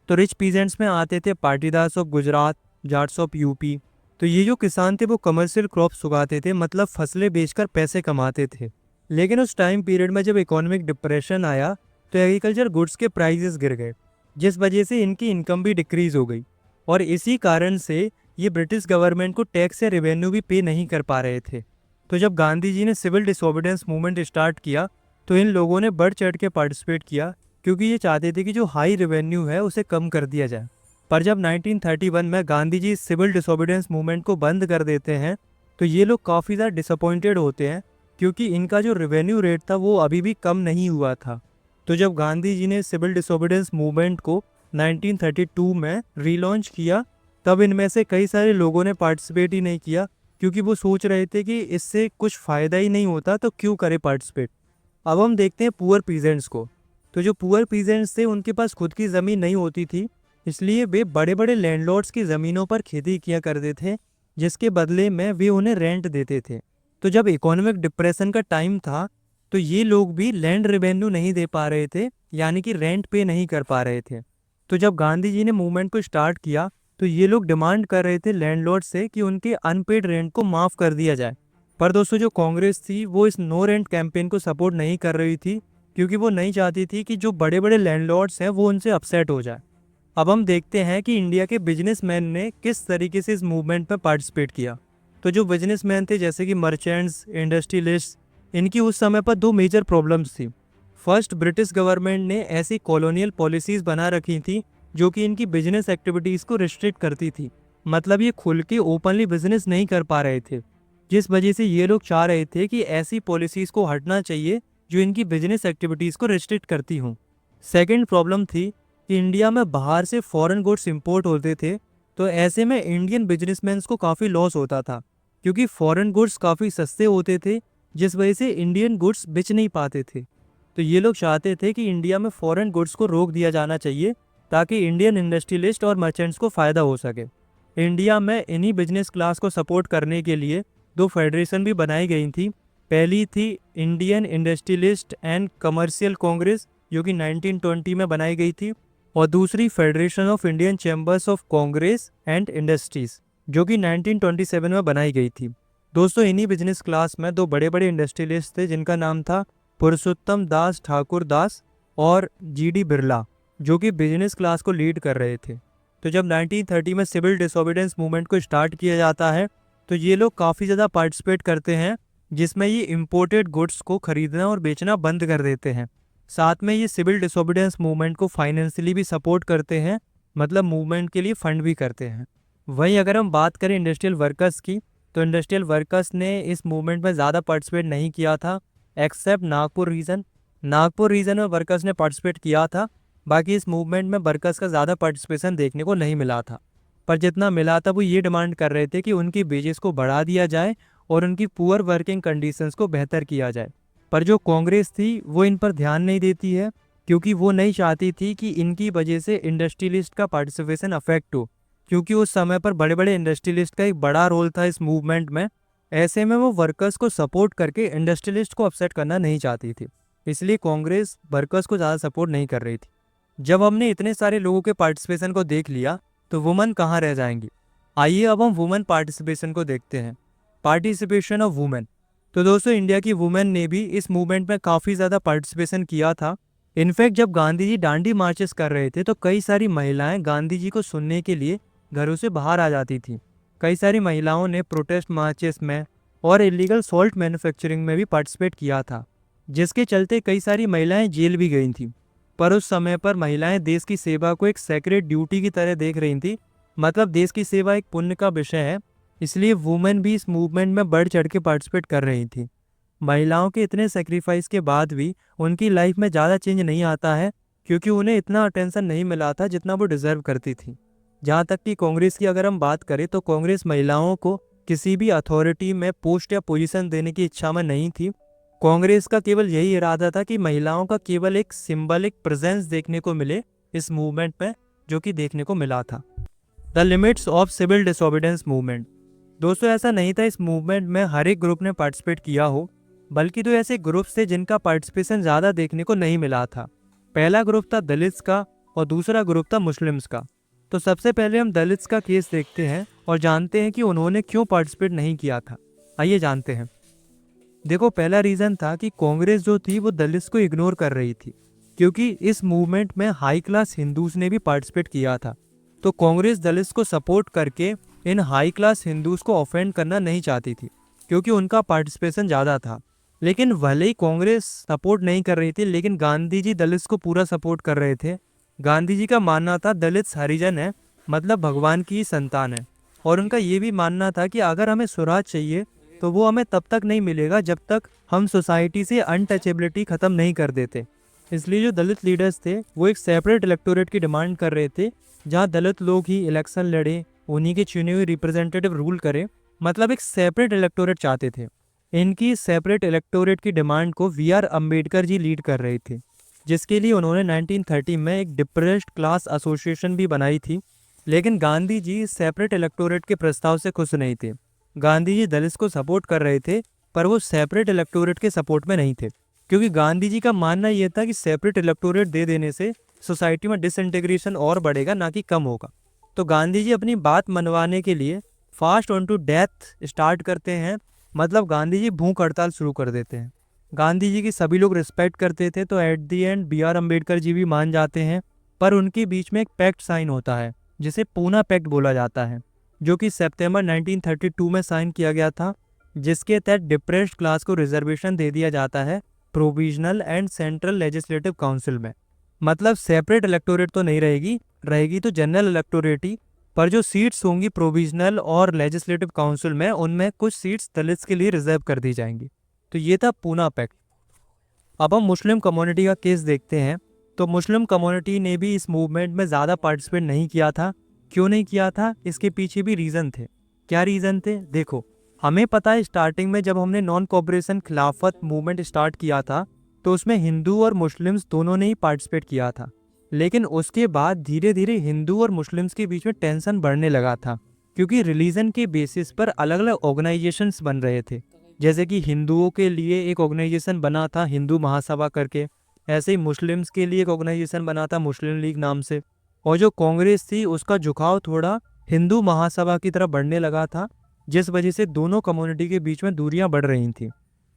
तो रिच पीजेंट्स में आते थे Patidars of Gujarat, Jats of UP. तो ये जो किसान थे वो कमर्शियल क्रॉप्स उगाते थे, मतलब फसलें बेचकर पैसे कमाते थे। लेकिन उस टाइम पीरियड में जब इकोनॉमिक डिप्रेशन आया तो एग्रीकल्चर गुड्स के प्राइसेस गिर गए, जिस वजह से इनकी इनकम भी डिक्रीज हो गई। और इसी कारण से ये ब्रिटिश गवर्नमेंट को टैक्स या रेवेन्यू भी पे नहीं कर पा रहे थे। तो जब गांधी जी ने सिविल डिसोबीडियंस मूवमेंट स्टार्ट किया तो इन लोगों ने बढ़ चढ़ के पार्टिसिपेट किया, क्योंकि ये चाहते थे कि जो हाई रेवेन्यू है उसे कम कर दिया जाए। पर जब 1931 में Gandhi ji civil disobedience movement को बंद कर देते हैं तो ये लोग काफ़ी ज़्यादा डिसअपॉइंटेड होते हैं, क्योंकि इनका जो रेवेन्यू रेट था वो अभी भी कम नहीं हुआ था। तो जब गांधी जी ने सिविल डिसोबीडियंस मूवमेंट को 1932 में रीलॉन्च किया, तब इनमें से कई सारे लोगों ने पार्टिसिपेट ही नहीं किया, क्योंकि वो सोच रहे थे कि इससे कुछ फ़ायदा ही नहीं होता तो क्यों करे पार्टिसिपेट। अब हम देखते हैं पुअर पीजेंट्स को। तो जो पुअर पीजेंट्स थे उनके पास खुद की ज़मीन नहीं होती थी, इसलिए वे बड़े बड़े लैंडलॉर्ड्स की ज़मीनों पर खेती किया करते थे, जिसके बदले में वे उन्हें रेंट देते थे। तो जब इकोनॉमिक डिप्रेशन का टाइम था तो ये लोग भी लैंड रेवेन्यू नहीं दे पा रहे थे, यानी कि रेंट पे नहीं कर पा रहे थे। तो जब गांधी जी ने मूवमेंट को स्टार्ट किया तो ये लोग डिमांड कर रहे थे लैंडलॉर्ड से कि उनके अनपेड रेंट को माफ़ कर दिया जाए। पर दोस्तों जो कांग्रेस थी वो इस नो रेंट कैंपेन को सपोर्ट नहीं कर रही थी, क्योंकि वो नहीं चाहती थी कि जो बड़े बड़े लैंडलॉर्ड्स हैं वो उनसे अपसेट हो जाए। अब हम देखते हैं कि इंडिया के बिजनेसमैन ने किस तरीके से इस मूवमेंट में पार्टिसिपेट किया। तो जो बिजनेसमैन थे जैसे कि मर्चेंट्स, इंडस्ट्रियलिस्ट, इनकी उस समय पर 2 मेजर प्रॉब्लम्स थी। फर्स्ट, ब्रिटिश गवर्नमेंट ने ऐसी कॉलोनियल पॉलिसीज़ बना रखी थी जो कि इनकी बिजनेस एक्टिविटीज़ को रिस्ट्रिक्ट करती थी, मतलब ये खुल के ओपनली बिजनेस नहीं कर पा रहे थे, जिस वजह से ये लोग चाह रहे थे कि ऐसी पॉलिसीज़ को हटना चाहिए जो इनकी बिजनेस एक्टिविटीज़ को रिस्ट्रिक्ट करती हों। सेकेंड प्रॉब्लम थी कि इंडिया में बाहर से फॉरेन गुड्स इंपोर्ट होते थे, तो ऐसे में इंडियन बिजनेसमैन्स को काफ़ी लॉस होता था, क्योंकि फॉरेन गुड्स काफ़ी सस्ते होते थे, जिस वजह से इंडियन गुड्स बेच नहीं पाते थे। तो ये लोग चाहते थे कि इंडिया में फॉरेन गुड्स को रोक दिया जाना चाहिए, ताकि इंडियन इंडस्ट्रियलिस्ट और मर्चेंट्स को फ़ायदा हो सके। इंडिया में इन्हीं बिजनेस क्लास को सपोर्ट करने के लिए दो फेडरेशन भी बनाई गई थी। पहली थी Indian industrialist and commercial Congress, जो कि 1920 में बनाई गई थी, और दूसरी federation of Indian chambers of Congress and industries, जो कि 1927 में बनाई गई थी। दोस्तों, इन्हीं बिजनेस क्लास में दो बड़े बड़े इंडस्ट्रियलिस्ट थे, जिनका नाम था पुरुषोत्तम दास ठाकुर दास और जीडी बिरला, जो कि बिजनेस क्लास को लीड कर रहे थे। तो जब 1930 में सिविल डिसोबीडियंस मूवमेंट को स्टार्ट किया जाता है, तो ये लोग काफ़ी ज़्यादा पार्टिसिपेट करते हैं, जिसमें ये इम्पोर्टेड गुड्स को खरीदना और बेचना बंद कर देते हैं। साथ में ये सिविल डिसोबीडियंस मूवमेंट को फाइनेंशियली भी सपोर्ट करते हैं, मतलब मूवमेंट के लिए फंड भी करते हैं। वहीं अगर हम बात करें इंडस्ट्रियल वर्कर्स की, तो इंडस्ट्रियल वर्कर्स ने इस मूवमेंट में ज़्यादा पार्टिसिपेट नहीं किया था, except Nagpur region. Nagpur region में वर्कर्स ने पार्टिसिपेट किया था, बाकी इस मूवमेंट में वर्कर्स का ज़्यादा पार्टिसिपेशन देखने को नहीं मिला था। पर जितना मिला था वो ये डिमांड कर रहे थे कि उनकी वेजेस को बढ़ा दिया जाए और उनकी पुअर वर्किंग कंडीशंस को बेहतर किया जाए। पर जो कांग्रेस थी वो इन पर ध्यान नहीं देती है, क्योंकि वो नहीं चाहती थी कि इनकी वजह से इंडस्ट्रियलिस्ट का पार्टिसिपेशन अफेक्ट हो, क्योंकि उस समय पर बड़े बड़े इंडस्ट्रियलिस्ट का एक बड़ा रोल था इस मूवमेंट में। ऐसे में वो वर्कर्स को सपोर्ट करके इंडस्ट्रियलिस्ट को अपसेट करना नहीं चाहती थी, इसलिए कांग्रेस वर्कर्स को ज़्यादा सपोर्ट नहीं कर रही थी। जब हमने इतने सारे लोगों के पार्टिसिपेशन को देख लिया, तो वुमेन कहाँ रह जाएंगी। आइए अब हम वुमेन पार्टिसिपेशन को देखते हैं। Participation of women. तो दोस्तों, इंडिया की वुमेन ने भी इस मूवमेंट में काफ़ी ज़्यादा पार्टिसिपेशन किया था। इनफैक्ट जब गांधी जी दांडी मार्चेस कर रहे थे, तो कई सारी महिलाएं गांधी जी को सुनने के लिए घरों से बाहर आ जाती थी। कई सारी महिलाओं ने प्रोटेस्ट मार्चेस में और इलीगल सॉल्ट मैन्युफैक्चरिंग में भी पार्टिसिपेट किया था, जिसके चलते कई सारी महिलाएं जेल भी गई थीं। पर उस समय पर महिलाएं देश की सेवा को एक सेक्रेट ड्यूटी की तरह देख रही थी, मतलब देश की सेवा एक पुण्य का विषय है, इसलिए वुमेन भी इस मूवमेंट में बढ़ चढ़ के पार्टिसिपेट कर रही थी। महिलाओं के इतने सेक्रीफाइस के बाद भी उनकी लाइफ में ज़्यादा चेंज नहीं आता है, क्योंकि उन्हें इतना अटेंशन नहीं मिला था जितना वो डिज़र्व करती थी। जहाँ तक कि कांग्रेस की अगर हम बात करें, तो कांग्रेस महिलाओं को किसी भी अथॉरिटी में पोस्ट या पोजीशन देने की इच्छा में नहीं थी। कांग्रेस का केवल यही इरादा था कि महिलाओं का केवल एक सिंबलिक प्रेजेंस देखने को मिले इस मूवमेंट में, जो कि देखने को मिला था। The limits of civil disobedience movement. दोस्तों, ऐसा नहीं था इस मूवमेंट में हर एक ग्रुप ने पार्टिसिपेट किया हो, बल्कि दो ऐसे ग्रुप्स थे जिनका पार्टिसिपेशन ज़्यादा देखने को नहीं मिला था। पहला ग्रुप था दलित्स का और दूसरा ग्रुप था मुस्लिम्स का। तो सबसे पहले हम दलित्स का केस देखते हैं और जानते हैं कि उन्होंने क्यों पार्टिसिपेट नहीं किया था। आइए जानते हैं। देखो, पहला रीज़न था कि कांग्रेस जो थी वो दलित्स को इग्नोर कर रही थी, क्योंकि इस मूवमेंट में हाई क्लास हिंदूज ने भी पार्टिसिपेट किया था। तो कांग्रेस दलित्स को सपोर्ट करके इन हाई क्लास हिंदूज को ऑफेंड करना नहीं चाहती थी, क्योंकि उनका पार्टिसिपेशन ज़्यादा था। लेकिन भले ही कांग्रेस सपोर्ट नहीं कर रही थी, लेकिन गांधी जी दलित्स को पूरा सपोर्ट कर रहे थे। गांधी जी का मानना था दलित्स हरिजन है, मतलब भगवान की संतान है, और उनका ये भी मानना था कि अगर हमें स्वराज चाहिए तो वो हमें तब तक नहीं मिलेगा जब तक हम सोसाइटी से अनटचेबिलिटी ख़त्म नहीं कर देते। इसलिए जो दलित लीडर्स थे वो एक सेपरेट इलेक्टोरेट की डिमांड कर रहे थे, जहाँ दलित लोग ही इलेक्शन लड़े, उन्हीं के चुने हुए रिप्रेजेंटेटिव रूल करें, मतलब एक सेपरेट इलेक्टोरेट चाहते थे। इनकी सेपरेट इलेक्टोरेट की डिमांड को वी.आर. अम्बेडकर जी लीड कर रहे थे, जिसके लिए उन्होंने 1930 में एक डिप्रेस्ड क्लास एसोसिएशन भी बनाई थी। लेकिन गांधी जी सेपरेट इलेक्टोरेट के प्रस्ताव से खुश नहीं थे। गांधी जी दलित्स को सपोर्ट कर रहे थे, पर वो सेपरेट इलेक्टोरेट के सपोर्ट में नहीं थे, क्योंकि गांधी जी का मानना यह था कि सेपरेट इलेक्टोरेट दे देने से सोसाइटी में डिसइंटीग्रेशन और बढ़ेगा, ना कि कम होगा। तो गांधी जी अपनी बात मनवाने के लिए fast on to death start करते हैं, मतलब गांधी जी भूख हड़ताल शुरू कर देते हैं। गांधी जी की सभी लोग रिस्पेक्ट करते थे, तो at the end B R. Ambedkar ji भी मान जाते हैं, पर उनके बीच में एक पैक्ट साइन होता है, जिसे पूना पैक्ट बोला जाता है, जो कि सितंबर 1932 में साइन किया गया था, जिसके तहत डिप्रेस्ड क्लास को रिजर्वेशन दे दिया जाता है provisional and central legislative council में। मतलब सेपरेट इलेक्टोरेट तो नहीं रहेगी तो जनरल इलेक्टोरेट ही, पर जो सीट्स होंगी प्रोविजनल और लेजिस्लेटिव काउंसिल में, उनमें कुछ सीट्स दलित्स के लिए रिजर्व कर दी जाएंगी। तो ये था पूना पैक्ट। अब हम मुस्लिम कम्युनिटी का केस देखते हैं। तो मुस्लिम कम्युनिटी ने भी इस मूवमेंट में ज़्यादा पार्टिसिपेट नहीं किया था। क्यों नहीं किया था, इसके पीछे भी रीज़न थे। क्या रीज़न थे? देखो, हमें पता है स्टार्टिंग में जब हमने नॉन कॉपरेशन खिलाफत मूवमेंट स्टार्ट किया था तो उसमें हिंदू और मुस्लिम्स दोनों ने ही पार्टिसिपेट किया था। लेकिन उसके बाद धीरे धीरे हिंदू और मुस्लिम्स के बीच में टेंशन बढ़ने लगा था, क्योंकि रिलीजन के बेसिस पर अलग अलग ऑर्गेनाइजेशंस बन रहे थे। जैसे कि हिंदुओं के लिए एक ऑर्गेनाइजेशन बना था हिंदू महासभा करके, ऐसे ही मुस्लिम्स के लिए एक ऑर्गेनाइजेशन बना था मुस्लिम लीग नाम से। और जो कांग्रेस थी उसका झुकाव थोड़ा हिंदू महासभा की तरफ बढ़ने लगा था, जिस वजह से दोनों कम्युनिटी के बीच में दूरियां बढ़ रही थी।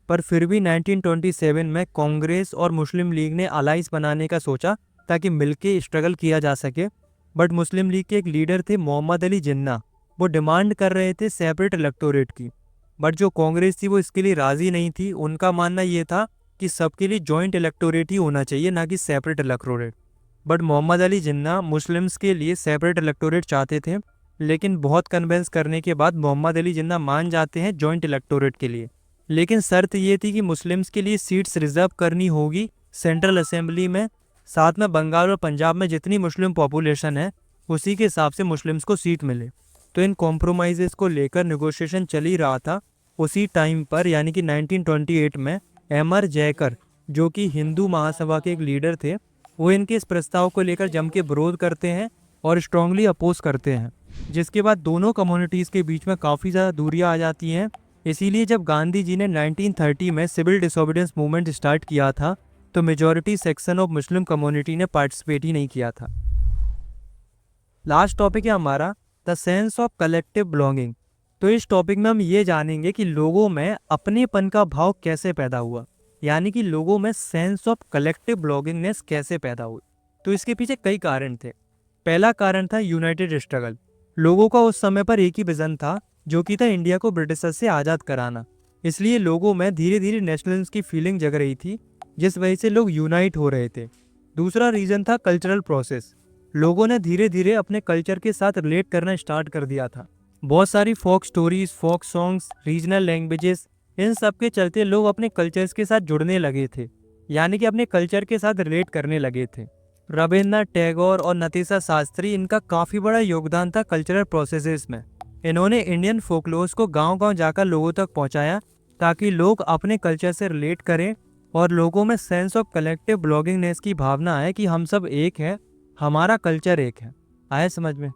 पर फिर भी 1927 में कांग्रेस और मुस्लिम लीग ने अलाइंस बनाने का सोचा ताकि मिलके स्ट्रगल किया जा सके। बट मुस्लिम लीग के एक लीडर थे मोहम्मद अली जिन्ना, वो डिमांड कर रहे थे सेपरेट इलेक्टोरेट की। बट जो कांग्रेस थी वो इसके लिए राजी नहीं थी। उनका मानना ये था कि सबके लिए जॉइंट इलेक्टोरेट ही होना चाहिए, ना कि separate electorate. But Mohammad Ali Jinnah Muslims के लिए सेपरेट इलेक्टोरेट चाहते थे, लेकिन बहुत कन्विंस करने के बाद मोहम्मद अली जिन्ना मान जाते हैं जॉइंट इलेक्टोरेट के लिए। लेकिन शर्त ये थी कि मुस्लिम्स के लिए सीट्स रिजर्व करनी होगी सेंट्रल असेंबली में, साथ में बंगाल और पंजाब में जितनी मुस्लिम पॉपुलेशन है उसी के हिसाब से मुस्लिम्स को सीट मिले। तो इन कॉम्प्रोमाइज़ेस को लेकर नेगोशिएशन चल ही रहा था। उसी टाइम पर यानी कि 1928 में एमआर जयकर, जो कि हिंदू महासभा के एक लीडर थे, वो इनके इस प्रस्ताव को लेकर जम के विरोध करते हैं और स्ट्रांगली अपोज करते हैं, जिसके बाद दोनों कम्युनिटीज़ के बीच में काफ़ी ज़्यादा दूरियां आ जाती हैं। इसीलिए जब गांधी जी ने 1930 में सिविल डिसोबीडियंस मूवमेंट स्टार्ट किया था तो majority section of Muslim community ने पार्टिसिपेट ही नहीं किया था। लास्ट टॉपिक है हमारा the sense of collective belonging. तो इस टॉपिक में हम ये जानेंगे कि लोगों में अपनेपन का भाव कैसे पैदा हुआ, यानी कि लोगों में सेंस ऑफ कलेक्टिव बिलोंगिंगनेस कैसे पैदा हुई। तो इसके पीछे कई कारण थे। पहला कारण था यूनाइटेड स्ट्रगल। लोगों का उस समय पर एक ही विजन था, जो कि था इंडिया को ब्रिटिशर से आज़ाद कराना। इसलिए लोगों में धीरे धीरे नेशनलिज्म की फीलिंग जग रही थी, जिस वजह से लोग यूनाइट हो रहे थे। दूसरा रीज़न था कल्चरल प्रोसेस। लोगों ने धीरे धीरे अपने कल्चर के साथ रिलेट करना स्टार्ट कर दिया था। बहुत सारी folk stories, folk songs, regional languages, इन सब के चलते लोग अपने कल्चर्स के साथ जुड़ने लगे थे, यानी कि अपने कल्चर के साथ रिलेट करने लगे थे। रविन्द्रनाथ टैगोर और नतीशा शास्त्री, इनका काफ़ी बड़ा योगदान था कल्चरल प्रोसेसेस में। इन्होंने इंडियन फोकलोर्स को गांव-गांव जाकर लोगों तक पहुंचाया ताकि लोग अपने कल्चर से रिलेट करें और लोगों में सेंस ऑफ कलेक्टिव बिलोंगिंगनेस की भावना आए कि हम सब एक हैं, हमारा कल्चर एक है। आए समझ में?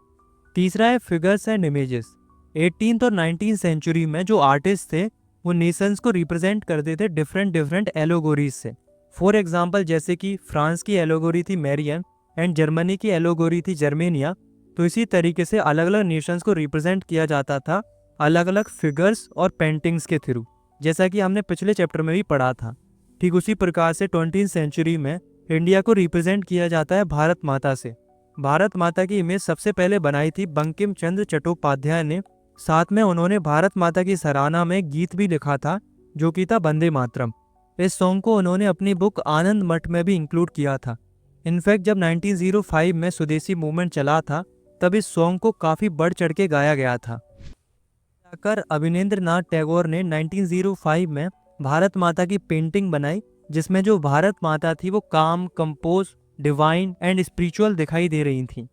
तीसरा है फिगर्स एंड इमेजेस। 18th और 19th सेंचुरी में जो आर्टिस्ट थे वो नेशंस को रिप्रेजेंट करते थे डिफरेंट एलोगोरीज से। फॉर एग्जाम्पल, जैसे कि फ्रांस की एलोगोरी थी मैरियन एंड जर्मनी की एलोगोरी थी जर्मेनिया। तो इसी तरीके से अलग अलग नेशंस को रिप्रेजेंट किया जाता था अलग अलग फिगर्स और पेंटिंग्स के थ्रू, जैसा कि हमने पिछले चैप्टर में भी पढ़ा था। ठीक उसी प्रकार से 20th सेंचुरी में इंडिया को रिप्रेजेंट किया जाता है भारत माता से। भारत माता की इमेज सबसे पहले बनाई थी बंकिम चंद्र चट्टोपाध्याय ने। साथ में उन्होंने भारत माता की सराहना में गीत भी लिखा था, जो कि था वंदे मातरम। इस सॉन्ग को उन्होंने अपनी बुक आनंद मठ में भी इंक्लूड किया था। इनफैक्ट जब 1905 में स्वदेशी मूवमेंट चला था तब इस सॉन्ग को काफ़ी बढ़ चढ़ के गाया गया था। जाकर अवनींद्रनाथ टैगोर ने 1905 में भारत माता की पेंटिंग बनाई, जिसमें जो भारत माता थी वो काम, कंपोज, डिवाइन एंड स्पिरिचुअल दिखाई दे रही थी।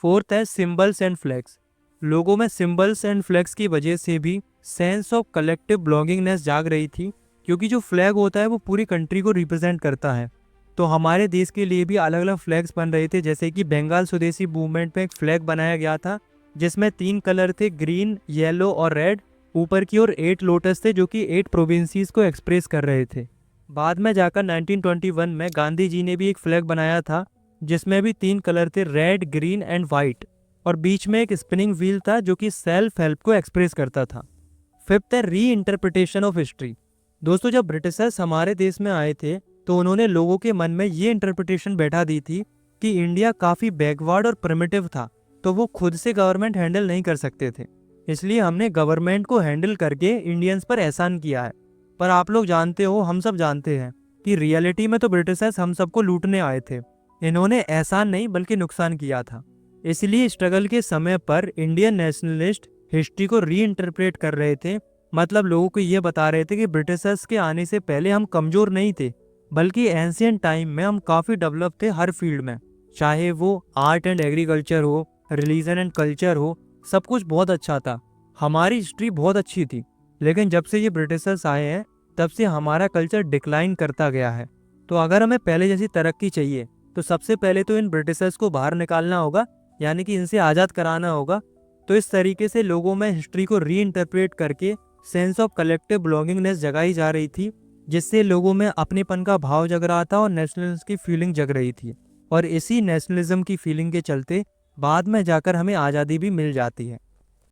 फोर्थ है सिंबल्स एंड फ्लैग्स। लोगों में सिंबल्स एंड फ्लैग्स की वजह से भी सेंस ऑफ कलेक्टिव बिलोंगिंगनेस जाग रही थी, क्योंकि जो फ्लैग होता है वो पूरी कंट्री को रिप्रेजेंट करता है। तो हमारे देश के लिए भी अलग अलग फ्लैग्स बन रहे थे, जैसे कि बंगाल स्वदेशी मूवमेंट में एक फ्लैग बनाया गया था जिसमें 3 कलर थे, ग्रीन, येलो और रेड। ऊपर की ओर 8 लोटस थे जो कि 8 प्रोविंसीज को एक्सप्रेस कर रहे थे। बाद में जाकर 1921 में गांधी जी ने भी एक फ्लैग बनाया था जिसमें भी 3 कलर थे, रेड, ग्रीन एंड वाइट, और बीच में एक स्पिनिंग व्हील था जो कि सेल्फ हेल्प को एक्सप्रेस करता था। फिफ्थ है री इंटरप्रिटेशन ऑफ हिस्ट्री। दोस्तों, जब ब्रिटिशर्स हमारे देश में आए थे तो उन्होंने लोगों के मन में ये इंटरप्रिटेशन बैठा दी थी कि इंडिया काफ़ी बैकवर्ड और प्रिमिटिव था, तो वो खुद से गवर्नमेंट हैंडल नहीं कर सकते थे, इसलिए हमने गवर्नमेंट को हैंडल करके इंडियंस पर एहसान किया है। पर आप लोग जानते हो, हम सब जानते हैं कि रियलिटी में तो ब्रिटिशर्स हम सबको लूटने आए थे। इन्होंने एहसान नहीं बल्कि नुकसान किया था। इसलिए स्ट्रगल के समय पर इंडियन नेशनलिस्ट हिस्ट्री को री इंटरप्रेट कर रहे थे। मतलब लोगों को ये बता रहे थे कि ब्रिटिशर्स के आने से पहले हम कमज़ोर नहीं थे, बल्कि एंशियंट टाइम में हम काफ़ी डेवलप थे हर फील्ड में, चाहे वो आर्ट एंड एग्रीकल्चर हो, रिलीजन एंड कल्चर हो, सब कुछ बहुत अच्छा था। हमारी हिस्ट्री बहुत अच्छी थी। लेकिन जब से ये ब्रिटिशर्स आए हैं तब से हमारा कल्चर डिक्लाइन करता गया है। तो अगर हमें पहले जैसी तरक्की चाहिए तो सबसे पहले तो इन ब्रिटिशर्स को बाहर निकालना होगा, यानी कि इनसे आज़ाद कराना होगा। तो इस तरीके से लोगों में हिस्ट्री को री इंटरप्रेट करके सेंस ऑफ कलेक्टिव बिलोंगिंगनेस जगाई जा रही थी, जिससे लोगों में अपनेपन का भाव जग रहा था और नेशनलिज्म की फीलिंग जग रही थी। और इसी नेशनलिज्म की फीलिंग के चलते बाद में जाकर हमें आज़ादी भी मिल जाती है।